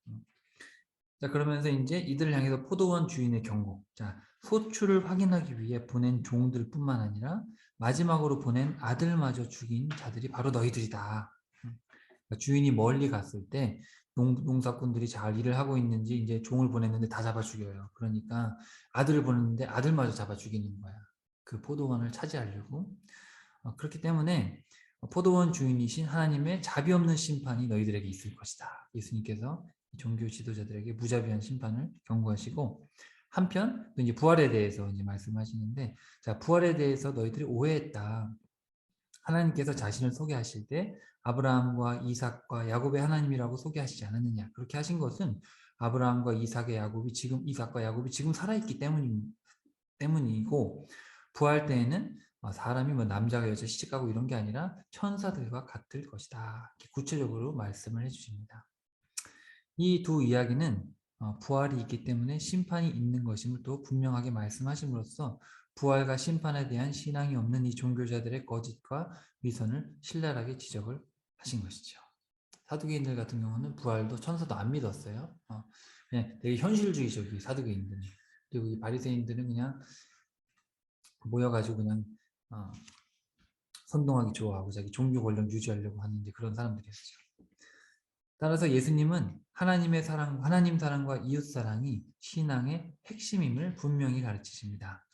자, 그러면서 이제 이들을 향해서 포도원 주인의 경고. 자, 소출을 확인하기 위해 보낸 종들뿐만 아니라 마지막으로 보낸 아들마저 죽인 자들이 바로 너희들이다. 그러니까 주인이 멀리 갔을 때 농사꾼들이 잘 일을 하고 있는지 이제 종을 보냈는데 다 잡아 죽여요. 그러니까 아들을 보냈는데 아들마저 잡아 죽이는 거야. 그 포도원을 차지하려고. 그렇기 때문에 포도원 주인이신 하나님의 자비 없는 심판이 너희들에게 있을 것이다. 예수님께서 종교 지도자들에게 무자비한 심판을 경고하시고 한편 또 이제 부활에 대해서 이제 말씀하시는데 자, 부활에 대해서 너희들이 오해했다. 하나님께서 자신을 소개하실 때 아브라함과 이삭과 야곱의 하나님이라고 소개하시지 않았느냐. 그렇게 하신 것은 아브라함과 이삭과 야곱이 지금 살아있기 때문이고 부활 때에는 사람이 뭐 남자가 여자 시집가고 이런 게 아니라 천사들과 같을 것이다. 구체적으로 말씀을 해주십니다. 이 두 이야기는 부활이 있기 때문에 심판이 있는 것임을 또 분명하게 말씀하심으로써 부활과 심판에 대한 신앙이 없는 이 종교자들의 거짓과 위선을 신랄하게 지적을 하신 것이죠. 사두개인들 같은 경우는 부활도 천사도 안 믿었어요. 그냥 되게 현실주의적이 사두개인들은. 그리고 이 바리새인들은 그냥 모여가지고 그냥 선동하기 좋아하고 자기 종교 권력 유지하려고 하는 그런 사람들이었죠. 따라서 예수님은 하나님의 사랑, 하나님 사랑과 이웃 사랑이 신앙의 핵심임을 분명히 가르치십니다.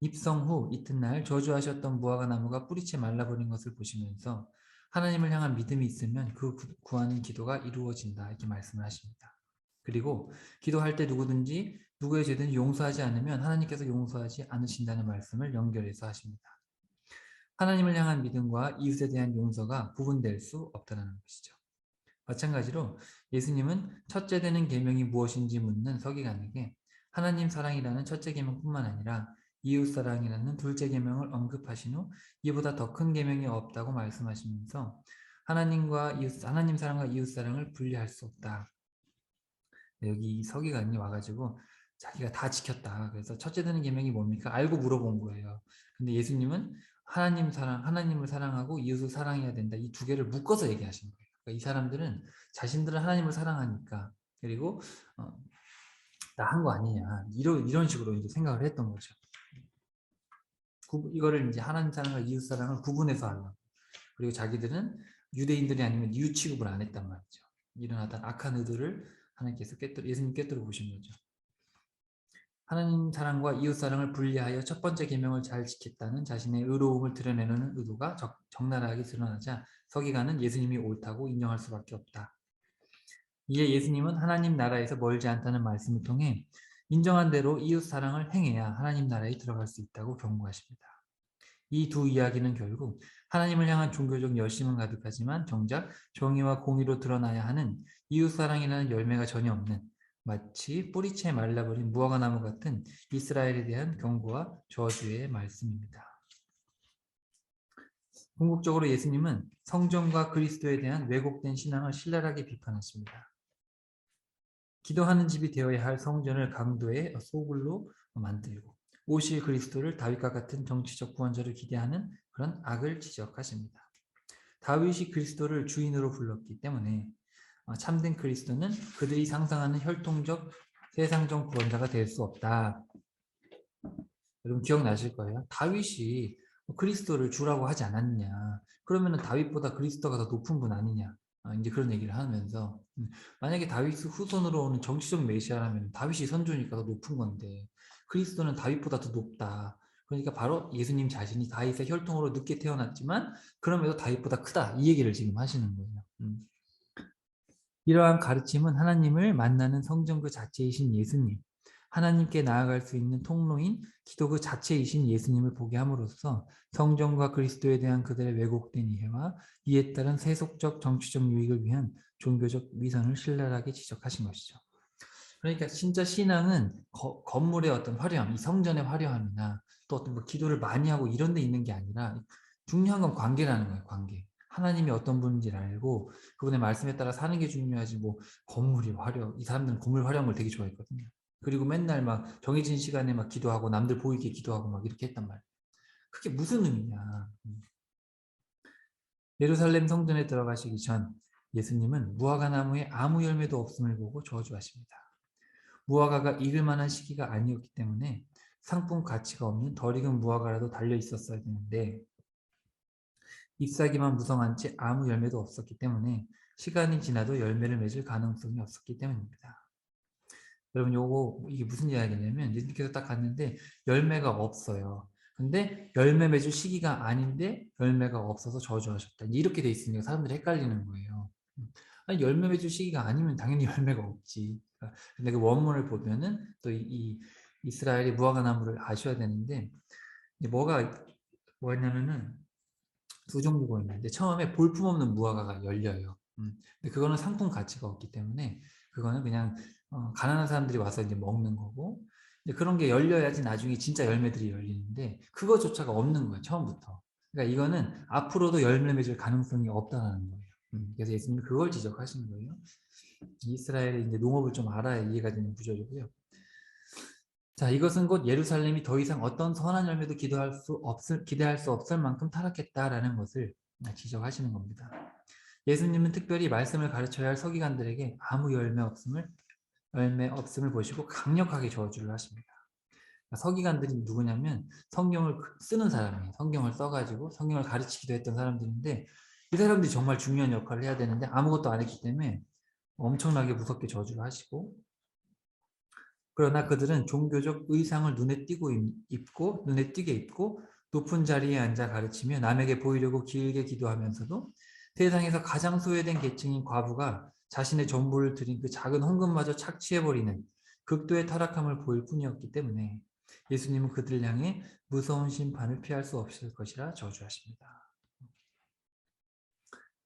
입성 후 이튿날 저주하셨던 무화과 나무가 뿌리채 말라버린 것을 보시면서 하나님을 향한 믿음이 있으면 그 구하는 기도가 이루어진다 이렇게 말씀을 하십니다. 그리고 기도할 때 누구든지 누구의 죄든 용서하지 않으면 하나님께서 용서하지 않으신다는 말씀을 연결해서 하십니다. 하나님을 향한 믿음과 이웃에 대한 용서가 구분될 수 없다는 것이죠. 마찬가지로 예수님은 첫째 되는 계명이 무엇인지 묻는 서기관에게 하나님 사랑이라는 첫째 계명뿐만 아니라 이웃 사랑이라는 둘째 계명을 언급하신 후 이보다 더 큰 계명이 없다고 말씀하시면서 하나님 사랑과 이웃 사랑을 분리할 수 없다. 여기 서기관이 와가지고 자기가 다 지켰다. 그래서 첫째 되는 계명이 뭡니까? 알고 물어본 거예요. 근데 예수님은 하나님을 사랑하고 이웃을 사랑해야 된다. 이 두 개를 묶어서 얘기하시는 거예요. 그러니까 이 사람들은 자신들은 하나님을 사랑하니까 그리고 나 한 거 아니냐 이런 식으로 이제 생각을 했던 거죠. 이거를 이제 하나님 사랑과 이웃 사랑을 구분해서 하려고. 그리고 자기들은 유대인들이 아니면 이웃 취급을 안 했단 말이죠. 일어나던 악한 의도를 하나님께서 예수님 꿰뚫어 보신 거죠. 하나님 사랑과 이웃 사랑을 분리하여 첫 번째 계명을 잘 지켰다는 자신의 의로움을 드러내는 의도가 적나라하게 드러나자 서기관은 예수님이 옳다고 인정할 수밖에 없다. 이에 예수님은 하나님 나라에서 멀지 않다는 말씀을 통해 인정한 대로 이웃 사랑을 행해야 하나님 나라에 들어갈 수 있다고 경고하십니다. 이 두 이야기는 결국 하나님을 향한 종교적 열심은 가득하지만 정작 정의와 공의로 드러나야 하는 이웃 사랑이라는 열매가 전혀 없는 마치 뿌리채 말라버린 무화과 나무 같은 이스라엘에 대한 경고와 저주의 말씀입니다. 궁극적으로 예수님은 성전과 그리스도에 대한 왜곡된 신앙을 신랄하게 비판하십니다. 기도하는 집이 되어야 할 성전을 강도의 소굴로 만들고 오실 그리스도를 다윗과 같은 정치적 구원자를 기대하는 그런 악을 지적하십니다. 다윗이 그리스도를 주인으로 불렀기 때문에 참된 그리스도는 그들이 상상하는 혈통적 세상적 구원자가 될 수 없다. 여러분 기억나실 거예요. 다윗이 그리스도를 주라고 하지 않았냐. 그러면 다윗보다 그리스도가 더 높은 분 아니냐. 이제 그런 얘기를 하면서 만약에 다윗 후손으로 오는 정치적 메시아라면 다윗이 선조니까 더 높은 건데 그리스도는 다윗보다 더 높다. 그러니까 바로 예수님 자신이 다윗의 혈통으로 늦게 태어났지만 그럼에도 다윗보다 크다. 이 얘기를 지금 하시는 거예요. 이러한 가르침은 하나님을 만나는 성전 그 자체이신 예수님, 하나님께 나아갈 수 있는 통로인 기도 그 자체이신 예수님을 보게 함으로써 성전과 그리스도에 대한 그들의 왜곡된 이해와 이에 따른 세속적 정치적 유익을 위한 종교적 위선을 신랄하게 지적하신 것이죠. 그러니까 진짜 신앙은 건물의 어떤 화려함, 이 성전의 화려함이나 또 어떤 뭐 기도를 많이 하고 이런 데 있는 게 아니라 중요한 건 관계라는 거예요. 관계. 하나님이 어떤 분인지를 알고 그분의 말씀에 따라 사는 게 중요하지 뭐 건물이 이 사람들은 건물 화려한 걸 되게 좋아했거든요. 그리고 맨날 막 정해진 시간에 막 기도하고 남들 보이게 기도하고 막 이렇게 했단 말이에요. 그게 무슨 의미냐. 예루살렘 성전에 들어가시기 전 예수님은 무화과 나무에 아무 열매도 없음을 보고 저주하십니다. 무화과가 익을 만한 시기가 아니었기 때문에 상품 가치가 없는 덜 익은 무화과라도 달려 있었어야 되는데 잎사귀만 무성한 채 아무 열매도 없었기 때문에 시간이 지나도 열매를 맺을 가능성이 없었기 때문입니다. 여러분 이게 무슨 이야기냐면 예수님께서 딱 갔는데 열매가 없어요. 근데 열매 맺을 시기가 아닌데 열매가 없어서 저주하셨다. 이렇게 돼 있으니까 사람들이 헷갈리는 거예요. 아니 열매 맺을 시기가 아니면 당연히 열매가 없지. 근데 그 원문을 보면은 또 이 이스라엘이 무화과 나무를 아셔야 되는데 뭐냐면은 두 종류가 있는데 처음에 볼품없는 무화과가 열려요. 근데 그거는 상품 가치가 없기 때문에 그거는 그냥 가난한 사람들이 와서 이제 먹는 거고 이제 그런 게 열려야지 나중에 진짜 열매들이 열리는데 그거조차가 없는 거예요. 처음부터. 그러니까 이거는 앞으로도 열매 맺을 가능성이 없다는 거예요. 그래서 예수님이 그걸 지적하시는 거예요. 이스라엘의 이제 농업을 좀 알아야 이해가 되는 구절이고요. 자, 이것은 곧 예루살렘이 더 이상 어떤 선한 열매도 기대할 수 없을 만큼 타락했다라는 것을 지적하시는 겁니다. 예수님은 특별히 말씀을 가르쳐야 할 서기관들에게 아무 열매 없음을 보시고 강력하게 저주를 하십니다. 서기관들이 누구냐면 성경을 쓰는 사람이에요. 성경을 써가지고 성경을 가르치기도 했던 사람들인데 이 사람들이 정말 중요한 역할을 해야 되는데 아무것도 안 했기 때문에 엄청나게 무섭게 저주를 하시고, 그러나 그들은 종교적 의상을 눈에 띄게 입고 높은 자리에 앉아 가르치며 남에게 보이려고 길게 기도하면서도 세상에서 가장 소외된 계층인 과부가 자신의 전부를 드린 그 작은 헌금마저 착취해버리는 극도의 타락함을 보일 뿐이었기 때문에 예수님은 그들을 향해 무서운 심판을 피할 수 없을 것이라 저주하십니다.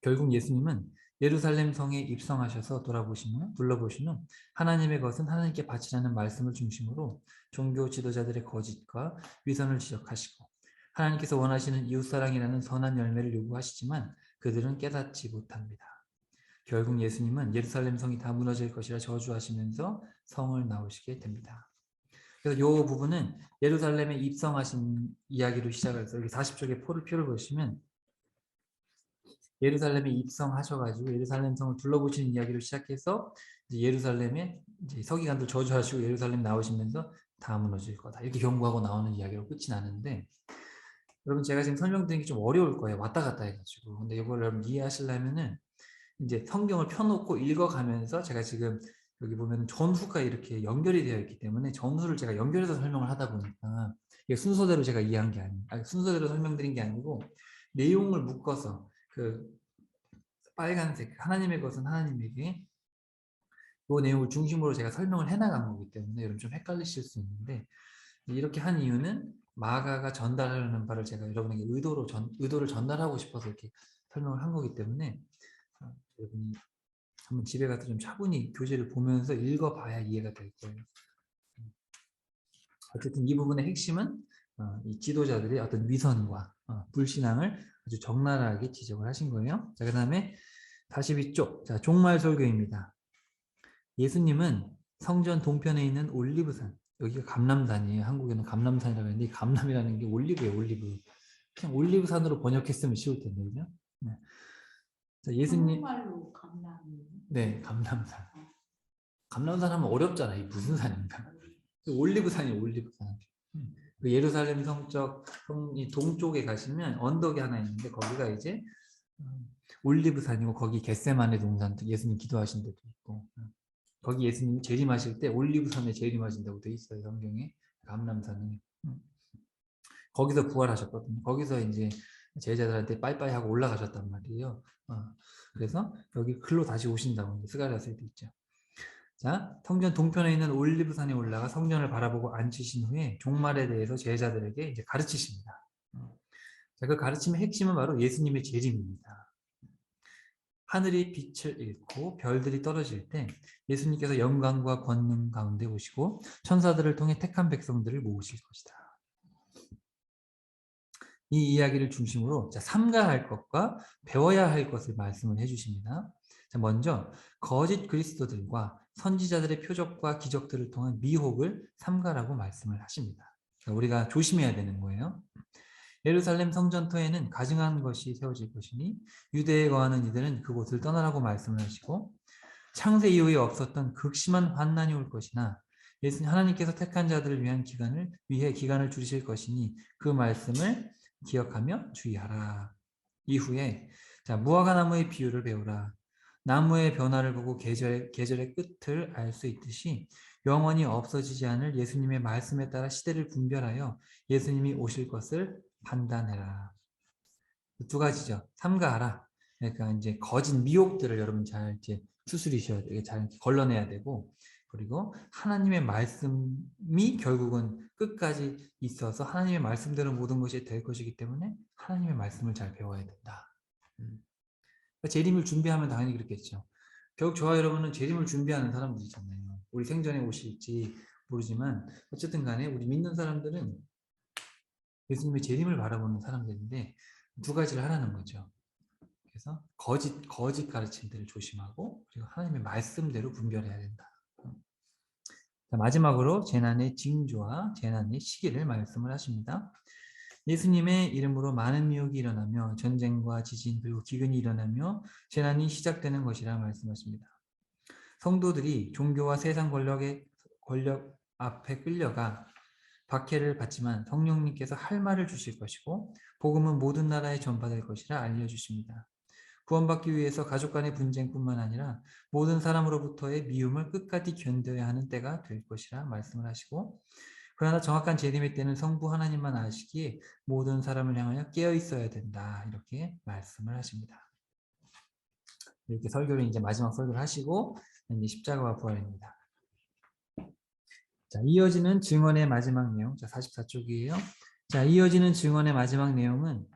결국 예수님은 예루살렘 성에 입성하셔서 둘러보신 후 하나님의 것은 하나님께 바치라는 말씀을 중심으로 종교 지도자들의 거짓과 위선을 지적하시고 하나님께서 원하시는 이웃사랑이라는 선한 열매를 요구하시지만 그들은 깨닫지 못합니다. 결국 예수님은 예루살렘 성이 다 무너질 것이라 저주하시면서 성을 나오시게 됩니다. 그래서 이 부분은 예루살렘에 입성하신 이야기로 시작을 해서 여기 40쪽의 표를 보시면 예루살렘에 입성하셔가지고 예루살렘 성을 둘러보시는 이야기로 시작해서 이제 예루살렘에 이제 서기관들 저주하시고 예루살렘 나오시면서 다 무너질 거다 이렇게 경고하고 나오는 이야기로 끝이 나는데, 여러분 제가 지금 설명드리는 게 좀 어려울 거예요. 왔다 갔다 해가지고. 근데 이걸 여러분 이해하시려면은 이제 성경을 펴놓고 읽어가면서 제가 지금 여기 보면 전후가 이렇게 연결이 되어 있기 때문에 전후를 제가 연결해서 설명을 하다 보니까 이게 순서대로 제가 이해한 게 아니 순서대로 설명드린 게 아니고 내용을 묶어서 그 빨간색 하나님의 것은 하나님에게 이 내용을 중심으로 제가 설명을 해나간 거기 때문에 여러분 좀 헷갈리실 수 있는데, 이렇게 한 이유는 마가가 전달하려는 바를 제가 여러분에게 의도를 전달하고 싶어서 이렇게 설명을 한 거기 때문에 여러분이 한번 집에 가서 좀 차분히 교재를 보면서 읽어봐야 이해가 될 거예요. 어쨌든 이 부분의 핵심은 이 지도자들의 어떤 위선과 불신앙을 아주 적나라하게 지적을 하신 거예요. 자, 그 다음에 42쪽, 자, 종말설교입니다. 예수님은 성전 동편에 있는 올리브산, 여기가 감람산이에요. 한국에는 감람산이라고 하는데 이 감람이라는 게 올리브예요. 올리브. 그냥 올리브산으로 번역했으면 쉬울 텐데, 그죠? 네. 자, 예수님. 한국말로 감람이에요. 네, 감람산. 감람산 하면 어렵잖아. 이 무슨 산인가? 올리브산이에요. 올리브산. 그 예루살렘 성이 동쪽에 가시면 언덕이 하나 있는데 거기가 이제 올리브산이고 거기 겟세마네 동산, 예수님 기도하신 데도 있고 거기 예수님이 재림하실 때 올리브산에 재림하신다고 돼 있어요. 성경에. 감람산에. 거기서 부활하셨거든요. 거기서 이제 제자들한테 빠이빠이 하고 올라가셨단 말이에요. 그래서 여기 글로 다시 오신다고 스가랴서에도 있죠. 자, 성전 동편에 있는 올리브산에 올라가 성전을 바라보고 앉으신 후에 종말에 대해서 제자들에게 이제 가르치십니다. 자, 그 가르침의 핵심은 바로 예수님의 재림입니다. 하늘이 빛을 잃고 별들이 떨어질 때 예수님께서 영광과 권능 가운데 오시고 천사들을 통해 택한 백성들을 모으실 것이다. 이 이야기를 중심으로 삼가할 것과 배워야 할 것을 말씀을 해주십니다. 자, 먼저 거짓 그리스도들과 선지자들의 표적과 기적들을 통한 미혹을 삼가라고 말씀을 하십니다. 그러니까 우리가 조심해야 되는 거예요. 예루살렘 성전터에는 가증한 것이 세워질 것이니 유대에 거하는 이들은 그곳을 떠나라고 말씀을 하시고 창세 이후에 없었던 극심한 환난이 올 것이나 예수님 하나님께서 택한 자들을 위한 기간을 줄이실 것이니 그 말씀을 기억하며 주의하라. 이후에 자, 무화과 나무의 비유를 배우라. 나무의 변화를 보고 계절의 끝을 알 수 있듯이 영원히 없어지지 않을 예수님의 말씀에 따라 시대를 분별하여 예수님이 오실 것을 판단해라. 두 가지죠. 삼가하라. 그러니까 이제 거짓 미혹들을 여러분 잘 이제 추스리셔야 되고 잘 걸러내야 되고, 그리고 하나님의 말씀이 결국은 끝까지 있어서 하나님의 말씀대로 모든 것이 될 것이기 때문에 하나님의 말씀을 잘 배워야 된다. 그러니까 재림을 준비하면 당연히 그렇겠죠. 결국 저와 여러분은 재림을 준비하는 사람들이잖아요. 우리 생전에 오실지 모르지만 어쨌든 간에 우리 믿는 사람들은 예수님의 재림을 바라보는 사람들인데 두 가지를 하라는 거죠. 그래서 거짓 가르침들을 조심하고 그리고 하나님의 말씀대로 분별해야 된다. 자, 마지막으로 재난의 징조와 재난의 시기를 말씀을 하십니다. 예수님의 이름으로 많은 미혹이 일어나며 전쟁과 지진 그리고 기근이 일어나며 재난이 시작되는 것이라 말씀하십니다. 성도들이 종교와 세상 권력 앞에 끌려가 박해를 받지만 성령님께서 할 말을 주실 것이고 복음은 모든 나라에 전파될 것이라 알려주십니다. 구원받기 위해서 가족 간의 분쟁뿐만 아니라 모든 사람으로부터의 미움을 끝까지 견뎌야 하는 때가 될 것이라 말씀을 하시고 그러나 정확한 재림의 때는 성부 하나님만 아시기에 모든 사람을 향하여 깨어 있어야 된다. 이렇게 말씀을 하십니다. 이렇게 설교를 이제 마지막 설교를 하시고 이제 십자가와 부활입니다. 자, 이어지는 증언의 마지막 내용. 자, 44쪽이에요. 자, 이어지는 증언의 마지막 내용은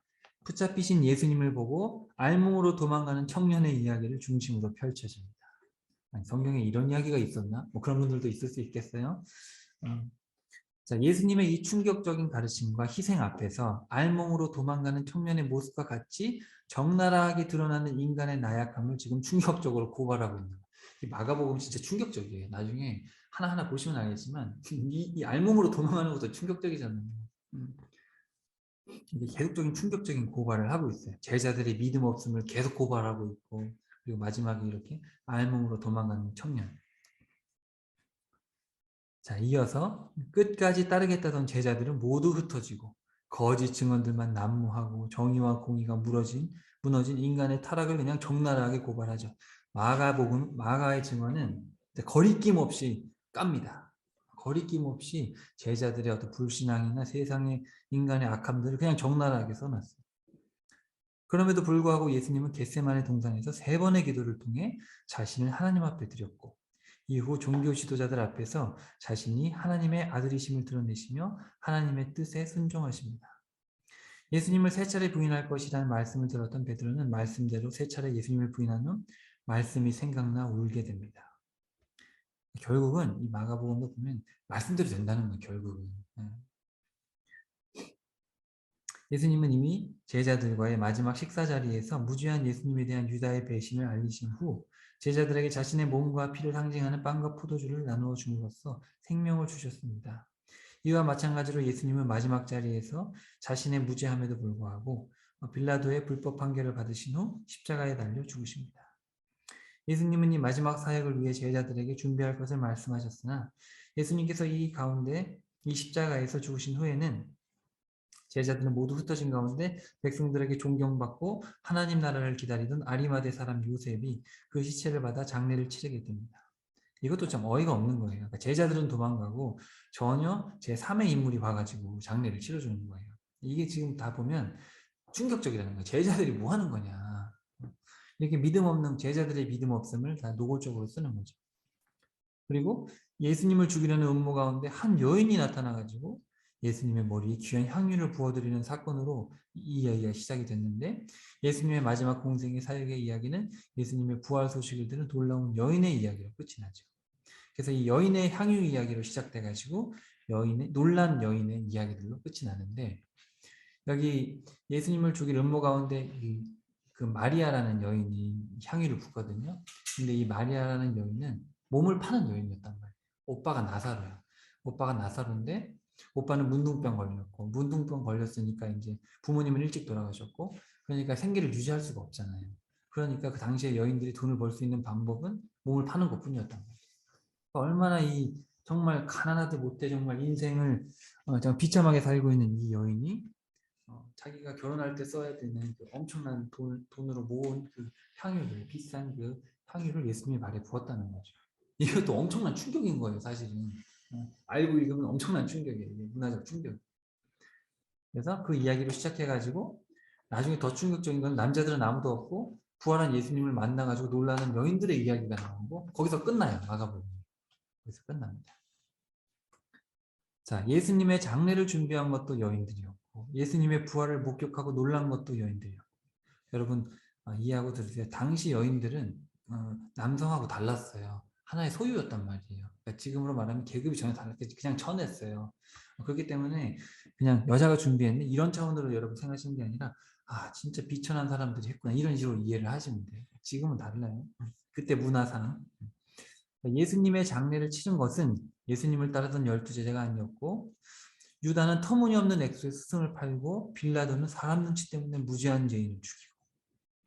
붙잡히신 예수님을 보고 알몸으로 도망가는 청년의 이야기를 중심으로 펼쳐집니다. 아니, 성경에 이런 이야기가 있었나? 뭐 그런 분들도 있을 수 있겠어요. 자, 예수님의 이 충격적인 가르침과 희생 앞에서 알몸으로 도망가는 청년의 모습과 같이 적나라하게 드러나는 인간의 나약함을 지금 충격적으로 고발하고 있는 거예요. 이 마가복음 진짜 충격적이에요. 나중에 하나하나 보시면 알겠지만 이 알몸으로 도망가는 것도 충격적이잖아요. 이게 계속적인 충격적인 고발을 하고 있어요. 제자들의 믿음 없음을 계속 고발하고 있고 그리고 마지막에 이렇게 알몸으로 도망가는 청년. 자, 이어서 끝까지 따르겠다던 제자들은 모두 흩어지고 거짓 증언들만 난무하고 정의와 공의가 무너진 인간의 타락을 그냥 적나라하게 고발하죠. 마가의 증언은 거리낌 없이 깝니다. 거리낌 없이 제자들의 어떤 불신앙이나 세상의 인간의 악함들을 그냥 적나라하게 써놨어요. 그럼에도 불구하고 예수님은 겟세마네 동산에서 3번의 기도를 통해 자신을 하나님 앞에 드렸고 이후 종교 지도자들 앞에서 자신이 하나님의 아들이심을 드러내시며 하나님의 뜻에 순종하십니다. 예수님을 3차례 부인할 것이라는 말씀을 들었던 베드로는 말씀대로 3차례 예수님을 부인한 후 말씀이 생각나 울게 됩니다. 결국은 이 마가복음도 보면 말씀대로 된다는 거예요. 결국은. 예수님은 이미 제자들과의 마지막 식사 자리에서 무죄한 예수님에 대한 유다의 배신을 알리신 후 제자들에게 자신의 몸과 피를 상징하는 빵과 포도주를 나누어 줌으로써 생명을 주셨습니다. 이와 마찬가지로 예수님은 마지막 자리에서 자신의 무죄함에도 불구하고 빌라도의 불법 판결을 받으신 후 십자가에 달려 죽으십니다. 예수님은 이 마지막 사역을 위해 제자들에게 준비할 것을 말씀하셨으나 예수님께서 이 십자가에서 죽으신 후에는 제자들은 모두 흩어진 가운데 백성들에게 존경받고 하나님 나라를 기다리던 아리마대 사람 요셉이 그 시체를 받아 장례를 치르게 됩니다. 이것도 참 어이가 없는 거예요. 그러니까 제자들은 도망가고 전혀 제3의 인물이 와가지고 장례를 치러주는 거예요. 이게 지금 다 보면 충격적이라는 거예요. 제자들이 뭐 하는 거냐. 이렇게 믿음 없는 제자들의 믿음 없음을 다 노골적으로 쓰는 거죠. 그리고 예수님을 죽이려는 음모 가운데 한 여인이 나타나가지고 예수님의 머리에 귀한 향유를 부어드리는 사건으로 이 이야기가 시작이 됐는데 예수님의 마지막 공생의 사역의 이야기는 예수님의 부활 소식을 들은 놀라운 여인의 이야기로 끝이 나죠. 그래서 이 여인의 향유 이야기로 시작돼가지고 놀란 여인의 이야기들로 끝이 나는데 여기 예수님을 죽일 음모 가운데 그 마리아라는 여인이 향유를 붓거든요. 근데 이 마리아라는 여인은 몸을 파는 여인이었단 말이에요. 오빠가 나사로야. 오빠가 나사로인데 오빠는 문둥병 걸렸고 문둥병 걸렸으니까 이제 부모님은 일찍 돌아가셨고 그러니까 생계를 유지할 수가 없잖아요. 그러니까 그 당시에 여인들이 돈을 벌 수 있는 방법은 몸을 파는 것뿐이었단 말이에요. 얼마나 이 정말 가난하되 못돼 정말 인생을 정말 비참하게 살고 있는 이 여인이 자기가 결혼할 때 써야 되는 그 엄청난 돈으로 모은 그 향유를 비싼 그 향유를 예수님의 발에 부었다는 거죠. 이것도 엄청난 충격인 거예요, 사실은. 알고 읽으면 엄청난 충격이에요. 이게 문화적 충격. 그래서 그 이야기를 시작해가지고 나중에 더 충격적인 건 남자들은 아무도 없고 부활한 예수님을 만나가지고 놀라는 여인들의 이야기가 나오고 거기서 끝나요. 마가복음. 거기서 끝납니다. 자, 예수님의 장례를 준비한 것도 여인들이었고 예수님의 부활을 목격하고 놀란 것도 여인들이었고 여러분 이해하고 들으세요. 당시 여인들은 남성하고 달랐어요. 하나의 소유였단 말이에요. 그러니까 지금으로 말하면 계급이 전혀 달랐어요. 그냥 천했어요. 그렇기 때문에 그냥 여자가 준비했는데 이런 차원으로 여러분 생각하시는 게 아니라 아, 진짜 비천한 사람들이 했구나. 이런 식으로 이해를 하시면 돼요. 지금은 달라요. 그때 문화상. 예수님의 장례를 치른 것은 예수님을 따르던 12제자가 아니었고, 유다는 터무니없는 액수의 스승을 팔고, 빌라도는 사람 눈치 때문에 무죄한 죄인을 죽이고.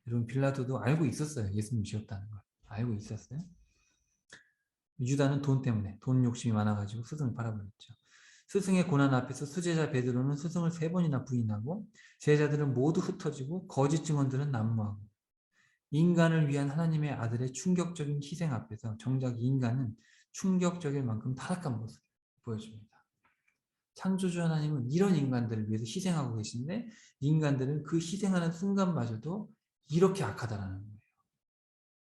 여러분, 빌라도도 알고 있었어요. 예수님 지었다는 걸. 알고 있었어요. 유다는 돈 때문에, 돈 욕심이 많아가지고 스승을 팔아버렸죠. 스승의 고난 앞에서 수제자 베드로는 스승을 3번이나 부인하고, 제자들은 모두 흩어지고, 거짓 증언들은 난무하고, 인간을 위한 하나님의 아들의 충격적인 희생 앞에서 정작 인간은 충격적일 만큼 타락한 모습을 보여줍니다. 창조주 하나님은 이런 인간들을 위해서 희생하고 계신데, 인간들은 그 희생하는 순간마저도 이렇게 악하다라는 거예요.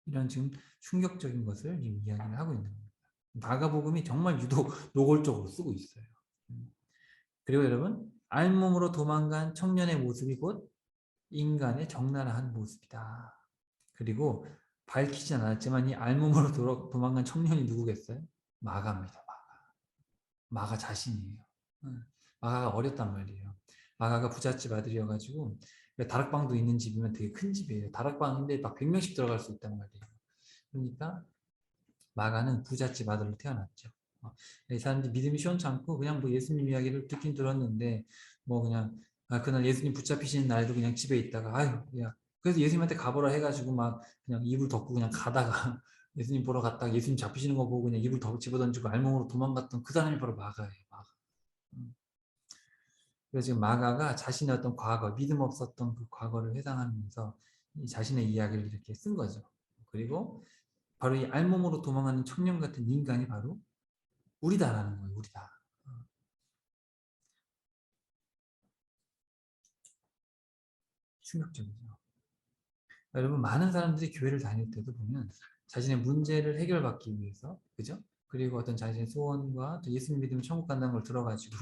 이런 지금 충격적인 것을 지금 이야기를 하고 있는 겁니다. 마가복음이 정말 유독 노골적으로 쓰고 있어요. 그리고 여러분, 알몸으로 도망간 청년의 모습이 곧 인간의 적나라한 모습이다. 그리고 밝히진 않았지만 이 알몸으로 도망간 청년이 누구겠어요? 마가입니다. 마가 자신이에요. 마가가 어렸단 말이에요. 마가가 부잣집 아들이어가지고 다락방도 있는 집이면 되게 큰 집이에요. 다락방인데 막 100명씩 들어갈 수 있단 말이에요. 그러니까 마가는 부잣집 아들로 태어났죠. 이 사람들이 믿음이 시원찮고 그냥 뭐 예수님 이야기를 듣긴 들었는데 뭐 그냥 그날 예수님 붙잡히시는 날도 그냥 집에 있다가 아유 야 그래서 예수님한테 가보라 해가지고 막 그냥 이불 덮고 그냥 가다가 예수님 보러 갔다가 예수님 잡히시는 거 보고 그냥 이불 덮고 집어던지고 알몸으로 도망갔던 그 사람이 바로 마가예요. 마가. 그래서 지금 마가가 자신의 어떤 과거, 믿음 없었던 그 과거를 회상하면서 자신의 이야기를 이렇게 쓴 거죠. 그리고 바로 이 알몸으로 도망가는 청년 같은 인간이 바로 우리다라는 거예요. 우리다. 충격적이죠. 여러분 많은 사람들이 교회를 다닐 때도 보면 자신의 문제를 해결받기 위해서 그죠? 그리고 어떤 자신의 소원과 또 예수님 믿으면 천국 간다는 걸 들어가지고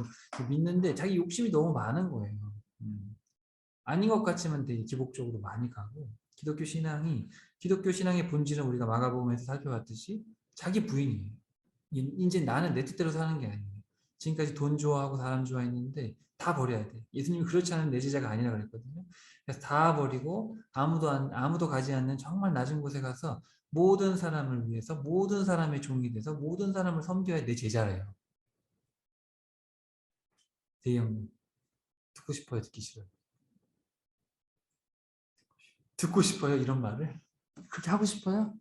믿는데 자기 욕심이 너무 많은 거예요. 아닌 것 같지만 되게 기복적으로 많이 가고 기독교 신앙의 본질은 우리가 마가복음에서 살펴봤듯이 자기 부인이에요. 이제 나는 내 뜻대로 사는 게 아니에요. 지금까지 돈 좋아하고 사람 좋아했는데 다 버려야 돼. 예수님이 그렇지 않은 내 제자가 아니라 그랬거든요. 그래서 다 버리고 아무도 가지 않는 정말 낮은 곳에 가서 모든 사람을 위해서 모든 사람의 종이 돼서 모든 사람을 섬겨야 내 제자래요. 대형 듣고 싶어요, 듣기 싫어요. 듣고 싶어요, 이런 말을? 그렇게 하고 싶어요?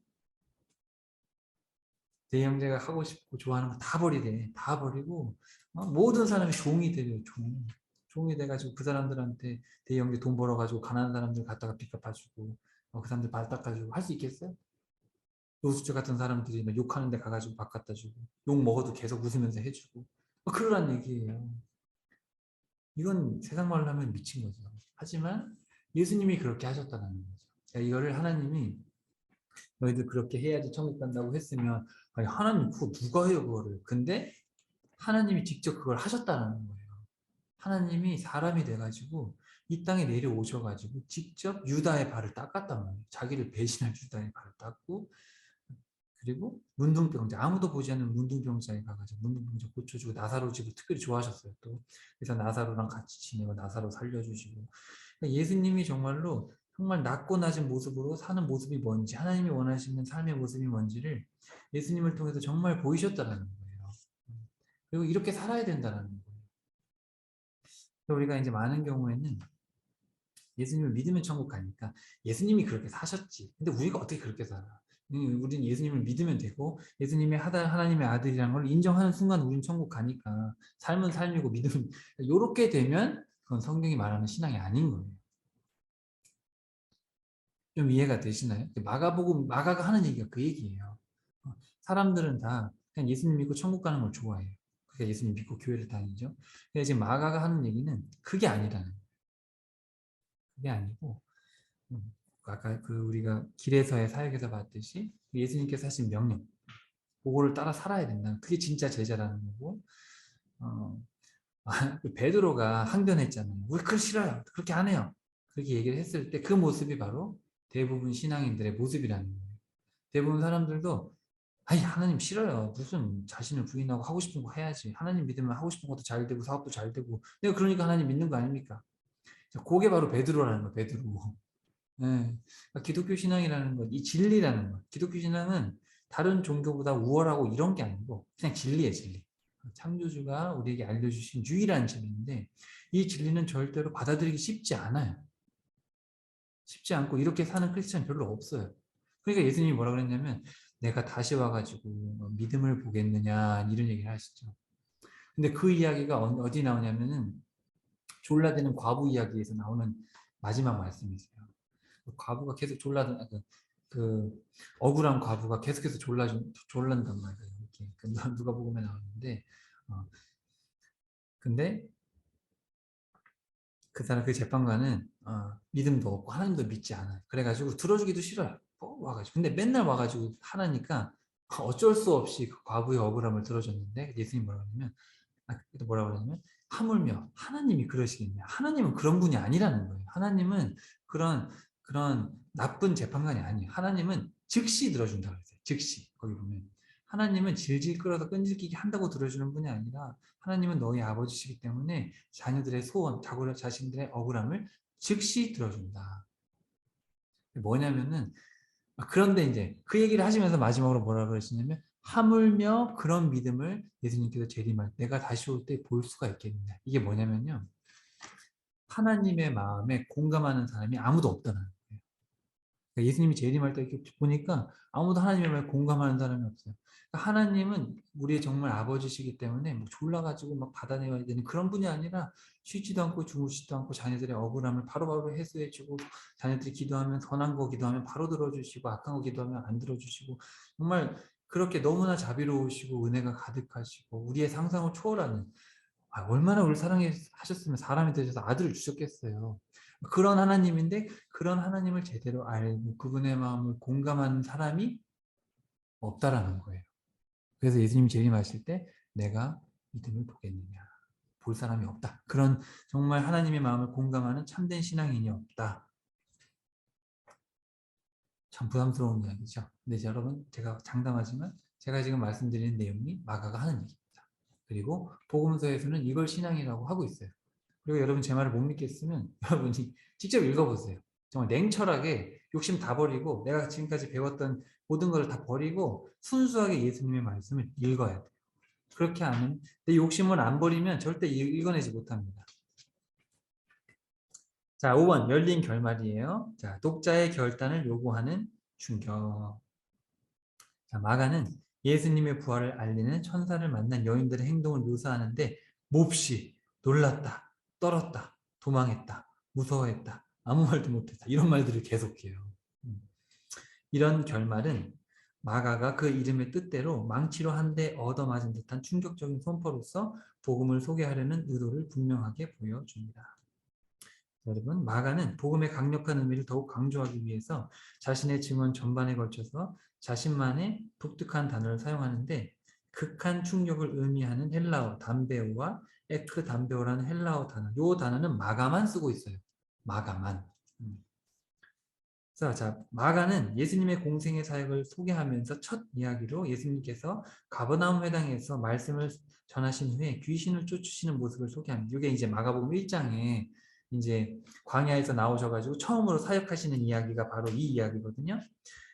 내 형제가 하고 싶고 좋아하는 거 다 버리래. 다 버리고 모든 사람이 종이 되려 종. 종이 돼가지고 그 사람들한테 내 형제 돈 벌어가지고 가난한 사람들 갖다가 빚 갚아주고 그 사람들 발 닦아주고 할 수 있겠어요? 노숙자 같은 사람들이 막 욕하는 데 가가지고 밥 갖다 주고 욕 먹어도 계속 웃으면서 해주고 그러란 얘기예요. 이건 세상 말로 하면 미친 거죠. 하지만 예수님이 그렇게 하셨다는 거죠. 그러니까 이거를 하나님이 너희들 그렇게 해야지 천국 간다고 했으면 아니 하나님 그거 누가 해요 그거를. 근데 하나님이 직접 그걸 하셨다는 거예요. 하나님이 사람이 돼가지고 이 땅에 내려오셔가지고 직접 유다의 발을 닦았단 말이에요. 자기를 배신할 유다의 발을 닦고 그리고 문둥병자 아무도 보지 않는 문둥병자에 가가지고 문둥병자 고쳐주고 나사로 집을 특별히 좋아하셨어요. 또 그래서 나사로랑 같이 지내고 나사로 살려주시고 그러니까 예수님이 정말 낮고 낮은 모습으로 사는 모습이 뭔지 하나님이 원하시는 삶의 모습이 뭔지를 예수님을 통해서 정말 보이셨다라는 거예요. 그리고 이렇게 살아야 된다는 거예요. 우리가 이제 많은 경우에는 예수님을 믿으면 천국 가니까 예수님이 그렇게 사셨지. 근데 우리가 어떻게 그렇게 살아? 우리는 예수님을 믿으면 되고 예수님이 하나님의 아들이라는 걸 인정하는 순간 우리는 천국 가니까 삶은 삶이고 믿음은 이렇게 되면 그건 성경이 말하는 신앙이 아닌 거예요. 좀 이해가 되시나요? 마가가 하는 얘기가 그 얘기예요. 사람들은 다 그냥 예수님 믿고 천국 가는 걸 좋아해요. 그러니까 예수님 믿고 교회를 다니죠. 근데 지금 마가가 하는 얘기는 그게 아니라는 거예요. 그게 아니고 아까 그 우리가 길에서의 사역에서 봤듯이 예수님께서 하신 명령 그거를 따라 살아야 된다. 그게 진짜 제자라는 거고 어, 베드로가 항변했잖아요. 우리 그걸 싫어요. 그렇게 안 해요. 그렇게 얘기를 했을 때 그 모습이 바로 대부분 신앙인들의 모습이라는 거예요. 대부분 사람들도 아니 하나님 싫어요. 무슨 자신을 부인하고 하고 싶은 거 해야지. 하나님 믿으면 하고 싶은 것도 잘 되고 사업도 잘 되고 내가 그러니까 하나님 믿는 거 아닙니까? 자, 그게 바로 베드로라는 거예요. 베드로. 예. 그러니까 기독교 신앙이라는 것, 이 진리라는 것. 기독교 신앙은 다른 종교보다 우월하고 이런 게 아니고 그냥 진리예요, 진리. 창조주가 우리에게 알려주신 유일한 진리인데 이 진리는 절대로 받아들이기 쉽지 않아요. 쉽지 않고 이렇게 사는 크리스찬 별로 없어요. 그러니까 예수님이 뭐라 그랬냐면 내가 다시 와가지고 믿음을 보겠느냐 이런 얘기를 하시죠. 근데 그 이야기가 어디 나오냐면은 졸라대는 과부 이야기에서 나오는 마지막 말씀이세요. 그 과부가 계속 그 억울한 과부가 계속해서 졸란단 말이에요. 이렇게 누가 보면 나오는데 근데 그 재판관은 믿음도 없고 하나님도 믿지 않아요. 그래가지고 들어주기도 싫어요. 와가지고 근데 맨날 와가지고 하나니까 어쩔 수 없이 그 과부의 억울함을 들어줬는데 예수님 뭐라 그러냐면 하물며 하나님이 그러시겠냐. 하나님은 그런 분이 아니라는 거예요. 하나님은 그런 나쁜 재판관이 아니에요. 하나님은 즉시 들어준다고 했어요. 즉시. 거기 보면 하나님은 질질 끌어서 끈질기게 한다고 들어주는 분이 아니라 하나님은 너희 아버지시기 때문에 자녀들의 소원, 자신들의 억울함을 즉시 들어준다. 뭐냐면은 그런데 이제 그 얘기를 하시면서 마지막으로 뭐라 그러시냐면 하물며 그런 믿음을 예수님께서 재림할 내가 다시 올 때 볼 수가 있겠느냐. 이게 뭐냐면요. 하나님의 마음에 공감하는 사람이 아무도 없다는 거예요. 그러니까 예수님이 재림할 때 이렇게 보니까 아무도 하나님의 말에 공감하는 사람이 없어요. 그러니까 하나님은 우리의 정말 아버지시기 때문에 뭐 졸라가지고 막 받아내야 되는 그런 분이 아니라 쉬지도 않고 주무시지도 않고 자녀들의 억울함을 바로바로 해소해주고 자녀들이 기도하면 선한 거 기도하면 바로 들어주시고 악한 거 기도하면 안 들어주시고 정말 그렇게 너무나 자비로우시고 은혜가 가득하시고 우리의 상상을 초월하는 얼마나 우리 사랑하셨으면 사람이 되셔서 아들을 주셨겠어요. 그런 하나님인데 그런 하나님을 제대로 알고 그분의 마음을 공감하는 사람이 없다라는 거예요. 그래서 예수님이 재림하실 때 내가 믿음을 보겠느냐. 볼 사람이 없다. 그런 정말 하나님의 마음을 공감하는 참된 신앙인이 없다. 참 부담스러운 이야기죠. 근데 여러분 제가 장담하지만 제가 지금 말씀드리는 내용이 마가가 하는 얘기입니다. 그리고 복음서에서는 이걸 신앙이라고 하고 있어요. 그리고 여러분 제 말을 못 믿겠으면 여러분이 직접 읽어보세요. 정말 냉철하게 욕심 다 버리고 내가 지금까지 배웠던 모든 걸 다 버리고 순수하게 예수님의 말씀을 읽어야 돼요. 그렇게 하면 내 욕심을 안 버리면 절대 읽어내지 못합니다. 자, 5번 열린 결말이에요. 자, 독자의 결단을 요구하는 충격. 자, 마가는 예수님의 부활을 알리는 천사를 만난 여인들의 행동을 묘사하는데 몹시 놀랐다, 떨었다, 도망했다, 무서워했다, 아무 말도 못했다 이런 말들을 계속해요. 이런 결말은 마가가 그 이름의 뜻대로 망치로 한 대 얻어맞은 듯한 충격적인 선포로서 복음을 소개하려는 의도를 분명하게 보여줍니다. 여러분, 마가는 복음의 강력한 의미를 더욱 강조하기 위해서 자신의 증언 전반에 걸쳐서 자신만의 독특한 단어를 사용하는데 극한 충격을 의미하는 헬라어 담베오와 에크 담베오라는 헬라어 단어, 이 단어는 마가만 쓰고 있어요. 마가만. 자, 마가는 예수님의 공생의 사역을 소개하면서 첫 이야기로 예수님께서 가버나움 회당에서 말씀을 전하신 후에 귀신을 쫓으시는 모습을 소개합니다. 이게 이제 마가복음 1장에 이제 광야에서 나오셔가지고 처음으로 사역하시는 이야기가 바로 이 이야기거든요.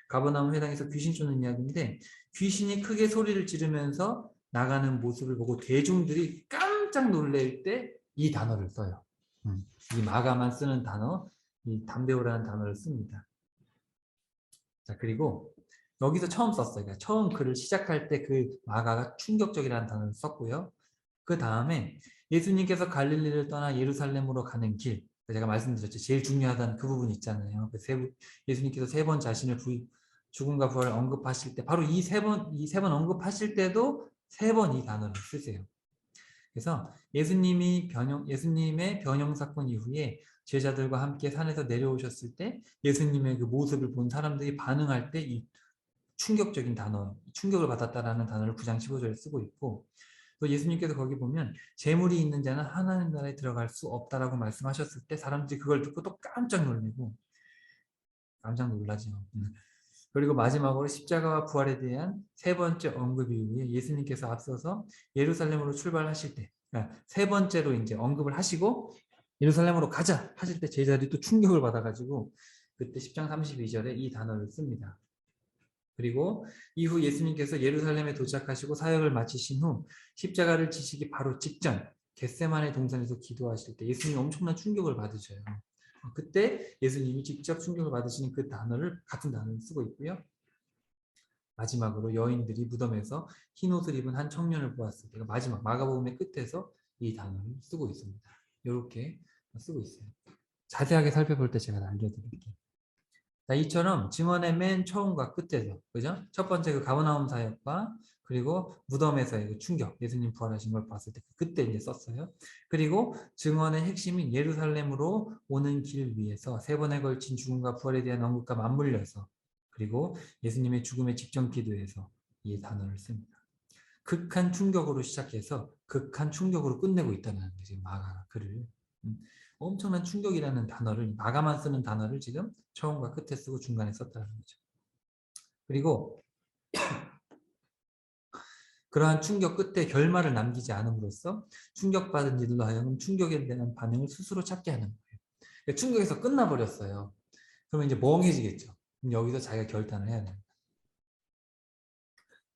가버나움 회당에서 귀신 쫓는 이야기인데 귀신이 크게 소리를 지르면서 나가는 모습을 보고 대중들이 깜짝 놀랄 때 이 단어를 써요. 이 마가만 쓰는 단어, 이 담베오라는 단어를 씁니다. 자, 그리고 여기서 처음 썼어요. 그러니까 처음 글을 시작할 때 그 마가가 충격적이라는 단어를 썼고요. 그 다음에 예수님께서 갈릴리를 떠나 예루살렘으로 가는 길, 제가 말씀드렸죠. 제일 중요하다는 그 부분 있잖아요. 예수님께서 3번 자신을 죽음과 부활을 언급하실 때 바로 이 세 번 언급하실 때도 3번 이 단어를 쓰세요. 그래서 예수님의 변형 사건 이후에 제자들과 함께 산에서 내려오셨을 때 예수님의 그 모습을 본 사람들이 반응할 때 이 충격적인 단어, 충격을 받았다라는 단어를 9장 15절에 쓰고 있고 또 예수님께서 거기 보면 재물이 있는 자는 하나님 나라에 들어갈 수 없다라고 말씀하셨을 때 사람들이 그걸 듣고 또 깜짝 놀라죠. 그리고 마지막으로 십자가와 부활에 대한 3번째 언급 이후에 예수님께서 앞서서 예루살렘으로 출발하실 때, 그러니까 3번째로 이제 언급을 하시고 예루살렘으로 가자 하실 때 제자들이 또 충격을 받아가지고 그때 10장 32절에 이 단어를 씁니다. 그리고 이후 예수님께서 예루살렘에 도착하시고 사역을 마치신 후 십자가를 지시기 바로 직전 겟세마네 동산에서 기도하실 때 예수님이 엄청난 충격을 받으셔요. 그때 예수님이 직접 충격을 받으시는 그 단어를 같은 단어를 쓰고 있고요. 마지막으로 여인들이 무덤에서 흰 옷을 입은 한 청년을 보았을 때가 마지막 마가복음의 끝에서 이 단어를 쓰고 있습니다. 이렇게 쓰고 있어요. 자세하게 살펴볼 때 제가 알려드릴게요. 자, 이처럼 증언의 맨 처음과 끝에서, 그죠? 첫 번째 그 가버나움 사역과 그리고 무덤에서의 그 충격, 예수님 부활하신 걸 봤을 때 그때 이제 썼어요. 그리고 증언의 핵심인 예루살렘으로 오는 길 위에서 세 번에 걸친 죽음과 부활에 대한 언급과 맞물려서 그리고 예수님의 죽음의 직전 기도에서 이 단어를 씁니다. 극한 충격으로 시작해서 극한 충격으로 끝내고 있다는 지금 마가 글을 엄청난 충격이라는 단어를 마가만 쓰는 단어를 지금 처음과 끝에 쓰고 중간에 썼다는 거죠. 그리고 그러한 충격 끝에 결말을 남기지 않음으로써 충격받은 이들로 하여금 충격에 대한 반응을 스스로 찾게 하는 거예요. 그러니까 충격에서 끝나버렸어요. 그러면 이제 멍해지겠죠. 그럼 여기서 자기가 결단을 해야 돼요.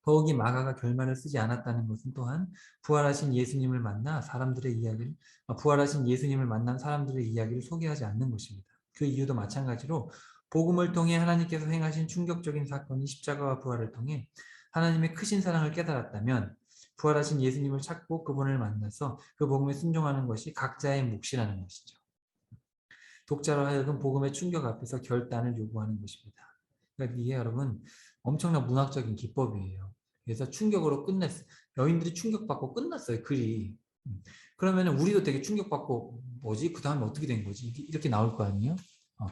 더욱이 마가가 결말을 쓰지 않았다는 것은 또한 부활하신 예수님을 만나 사람들의 이야기를 부활하신 예수님을 만난 사람들의 이야기를 소개하지 않는 것입니다. 그 이유도 마찬가지로 복음을 통해 하나님께서 행하신 충격적인 사건이 십자가와 부활을 통해 하나님의 크신 사랑을 깨달았다면 부활하신 예수님을 찾고 그분을 만나서 그 복음에 순종하는 것이 각자의 몫이라는 것이죠. 독자로 하여금 복음의 충격 앞에서 결단을 요구하는 것입니다. 그러니까 이게 여러분 엄청난 문학적인 기법이에요. 그래서 충격으로 끝냈어요. 여인들이 충격받고 끝났어요. 글이. 그러면 우리도 되게 충격받고 뭐지? 그 다음에 어떻게 된 거지? 이렇게 나올 거 아니에요?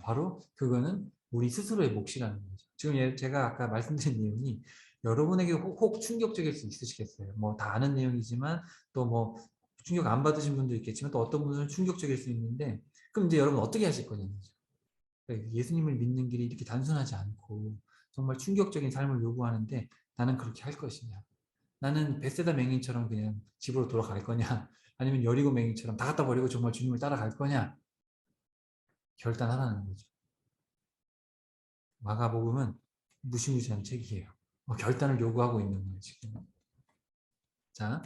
바로 그거는 우리 스스로의 몫이라는 거죠. 지금 제가 아까 말씀드린 내용이 여러분에게 혹 충격적일 수 있으시겠어요. 뭐 다 아는 내용이지만 또 뭐 충격 안 받으신 분도 있겠지만 또 어떤 분들은 충격적일 수 있는데 그럼 이제 여러분 어떻게 하실 거냐는 거죠. 예수님을 믿는 길이 이렇게 단순하지 않고 정말 충격적인 삶을 요구하는데 나는 그렇게 할 것이냐. 나는 벳세다 맹인처럼 그냥 집으로 돌아갈 거냐. 아니면 여리고 맹인처럼 다 갖다 버리고 정말 주님을 따라갈 거냐. 결단하라는 거죠. 마가복음은 무시무시한 책이에요. 결단을 요구하고 있는 거예요, 지금. 자,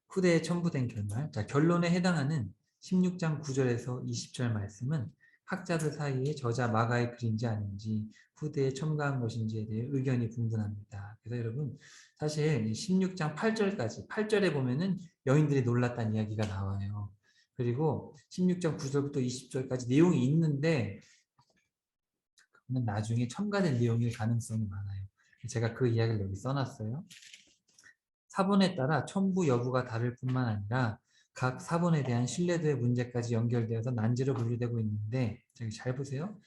후대에 첨부된 결말. 자, 결론에 해당하는 16장 9절에서 20절 말씀은 학자들 사이에 저자 마가의 글인지 아닌지 후대에 첨가한 것인지에 대해 의견이 분분합니다. 그래서 여러분 사실 16장 8절까지 8절에 보면은 여인들이 놀랐다는 이야기가 나와요. 그리고 16장 9절부터 20절까지 내용이 있는데 나중에 첨가된 내용일 가능성이 많아요. 제가 그 이야기를 여기 써놨어요. 사본에 따라 첨부 여부가 다를 뿐만 아니라 각 사본에 대한 신뢰도의 문제까지 연결되어서 난제로 분류되고 있는데 저기 잘 보세요.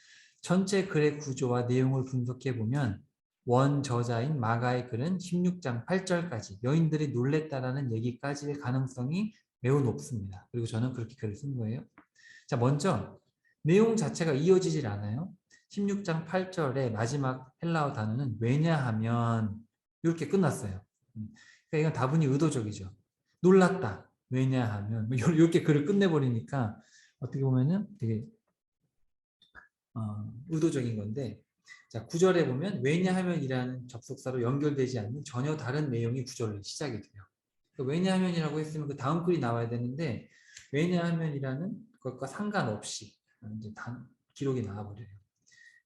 전체 글의 구조와 내용을 분석해 보면 원 저자인 마가의 글은 16장 8절까지 여인들이 놀랬다라는 얘기까지의 가능성이 매우 높습니다. 그리고 저는 그렇게 글을 쓴 거예요. 자, 먼저 내용 자체가 이어지질 않아요. 16장 8절의 마지막 헬라어 단어는 왜냐하면 이렇게 끝났어요. 그러니까 이건 다분히 의도적이죠. 놀랐다. 왜냐하면 이렇게 글을 끝내버리니까 어떻게 보면은 되게 의도적인 건데 자 9절에 보면 왜냐하면이라는 접속사로 연결되지 않는 전혀 다른 내용이 9절로 시작이 돼요. 그러니까 왜냐하면이라고 했으면 그 다음 글이 나와야 되는데 왜냐하면이라는 것과 상관없이 이제 기록이 나와버려요.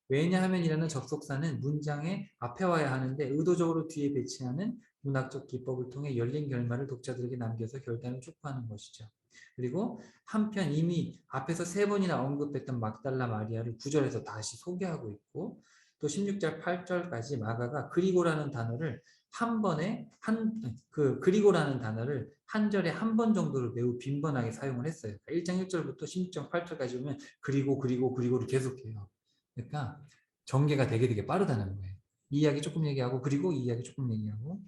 왜냐하면이라는 접속사는 문장의 앞에 와야 하는데 의도적으로 뒤에 배치하는 문학적 기법을 통해 열린 결말을 독자들에게 남겨서 결단을 촉구하는 것이죠. 그리고 한편 이미 앞에서 3번이나 언급했던 막달라 마리아를 9절에서 다시 소개하고 있고 또 16절 8절까지 마가가 그리고라는 단어를 한 번에 그리고라는 단어를 한 절에 한 번 정도를 매우 빈번하게 사용을 했어요. 1장 1절부터 16장 8절까지 보면 그리고를 계속해요. 그러니까 전개가 되게 빠르다는 거예요. 이 이야기 조금 얘기하고 그리고 이 이야기 조금 얘기하고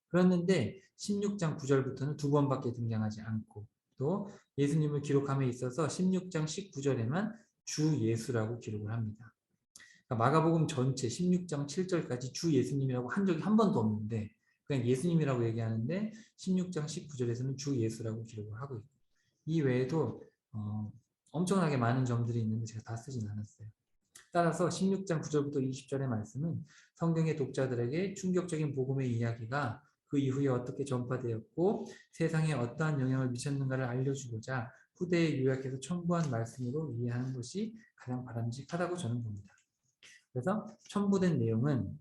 그랬는데 16장 9절부터는 2번밖에 등장하지 않고 또 예수님을 기록함에 있어서 16장 19절에만 주 예수라고 기록을 합니다. 그러니까 마가복음 전체 16장 7절까지 주 예수님이라고 한 적이 한 번도 없는데 그냥 예수님이라고 얘기하는데 16장 19절에서는 주 예수라고 기록을 하고 있고 이 외에도 엄청나게 많은 점들이 있는데 제가 다 쓰진 않았어요. 따라서 16장 9절부터 20절의 말씀은 성경의 독자들에게 충격적인 복음의 이야기가 그 이후에 어떻게 전파되었고 세상에 어떠한 영향을 미쳤는가를 알려주고자 후대에 요약해서 첨부한 말씀으로 이해하는 것이 가장 바람직하다고 저는 봅니다. 그래서 첨부된 내용은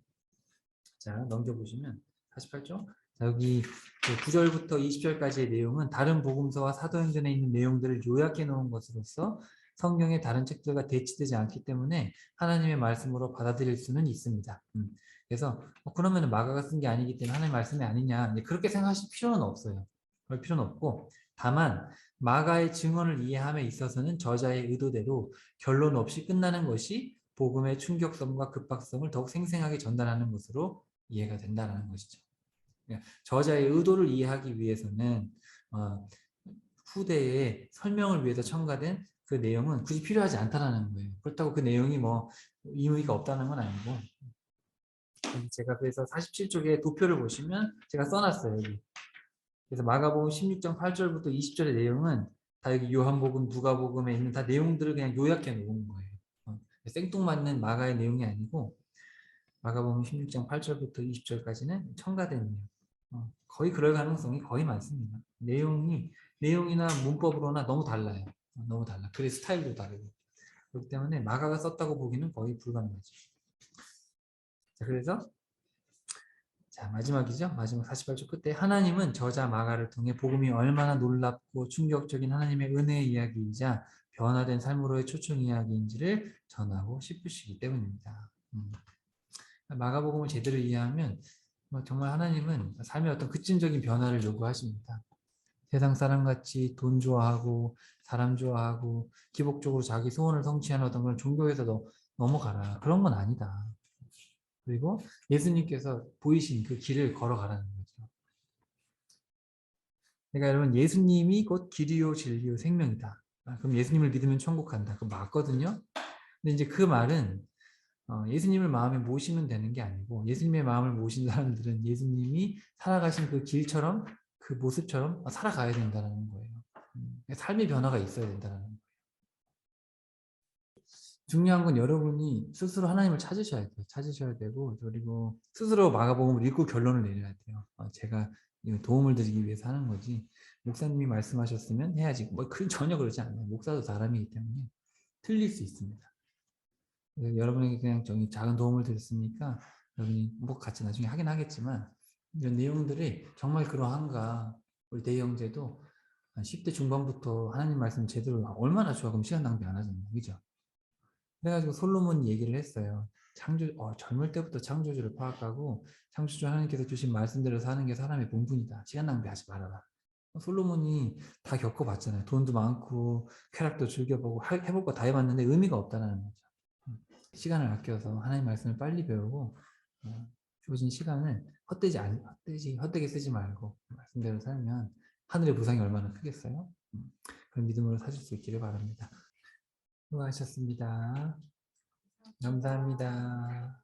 자 넘겨보시면 48쪽 여기 9절부터 20절까지의 내용은 다른 복음서와 사도행전에 있는 내용들을 요약해 놓은 것으로서 성경의 다른 책들과 대치되지 않기 때문에 하나님의 말씀으로 받아들일 수는 있습니다. 그래서 그러면 마가가 쓴 게 아니기 때문에 하나님의 말씀이 아니냐 그렇게 생각하실 필요는 없어요. 그럴 필요는 없고 다만 마가의 증언을 이해함에 있어서는 저자의 의도대로 결론 없이 끝나는 것이 복음의 충격성과 급박성을 더욱 생생하게 전달하는 것으로 이해가 된다는 것이죠. 저자의 의도를 이해하기 위해서는 후대에 설명을 위해서 첨가된 그 내용은 굳이 필요하지 않다는 거예요. 그렇다고 그 내용이 뭐 의미가 없다는 건 아니고 제가 그래서 47쪽에 도표를 보시면 제가 써놨어요. 여기. 그래서 마가복음 16장 8절부터 20절의 내용은 다 여기 요한복음, 누가복음에 있는 다 내용들을 그냥 요약해 놓은 거예요. 생뚱맞는 마가의 내용이 아니고 마가복음 16장 8절부터 20절까지는 첨가된 내용. 거의 그럴 가능성이 거의 많습니다. 내용이나 문법으로나 너무 달라요. 너무 달라. 글의 스타일도 다르고. 그렇기 때문에 마가가 썼다고 보기는 거의 불가능하죠. 자, 그래서 자, 마지막이죠. 마지막 48쪽 끝에 하나님은 저자 마가를 통해 복음이 얼마나 놀랍고 충격적인 하나님의 은혜의 이야기이자 변화된 삶으로의 초청 이야기인지를 전하고 싶으시기 때문입니다. 마가복음을 제대로 이해하면 정말 하나님은 삶의 어떤 급진적인 변화를 요구하십니다. 세상 사람같이 돈 좋아하고 사람 좋아하고 기복적으로 자기 소원을 성취하는 어떤 그런 종교에서 넘어가라. 그런 건 아니다. 그리고 예수님께서 보이신 그 길을 걸어가라는 거죠. 그러니까 여러분 예수님이 곧 길이요 진리요 생명이다. 그럼 예수님을 믿으면 천국 간다. 그거 맞거든요. 근데 이제 그 말은 예수님을 마음에 모시면 되는 게 아니고 예수님의 마음을 모신 사람들은 예수님이 살아가신 그 길처럼 그 모습처럼 살아가야 된다는 거예요. 삶의 변화가 있어야 된다는 거예요. 중요한 건 여러분이 스스로 하나님을 찾으셔야 돼요. 찾으셔야 되고 그리고 스스로 마가복음을 읽고 결론을 내려야 돼요. 제가 도움을 드리기 위해서 하는 거지 목사님이 말씀하셨으면 해야지 전혀 그러지 않아요. 목사도 사람이기 때문에 틀릴 수 있습니다. 여러분에게 그냥 작은 도움을 드렸으니까 여러분이 뭐 같이 나중에 하긴 하겠지만 이런 내용들이 정말 그러한가 우리 대형제도 10대 중반부터 하나님 말씀 제대로 얼마나 좋아 그럼 시간 낭비 안 하잖아요. 그죠? 그래가지고 솔로몬이 얘기를 했어요. 젊을 때부터 창조주를 파악하고 창조주 하나님께서 주신 말씀대로 사는 게 사람의 본분이다. 시간 낭비하지 말아라. 솔로몬이 다 겪어봤잖아요. 돈도 많고 쾌락도 즐겨보고 해볼 거 다 해봤는데 의미가 없다는 거죠. 시간을 아껴서 하나님 말씀을 빨리 배우고 주어진 시간을 헛되게 쓰지 말고 말씀대로 살면 하늘의 보상이 얼마나 크겠어요? 그런 믿음으로 사실 수 있기를 바랍니다. 수고하셨습니다. 감사합니다.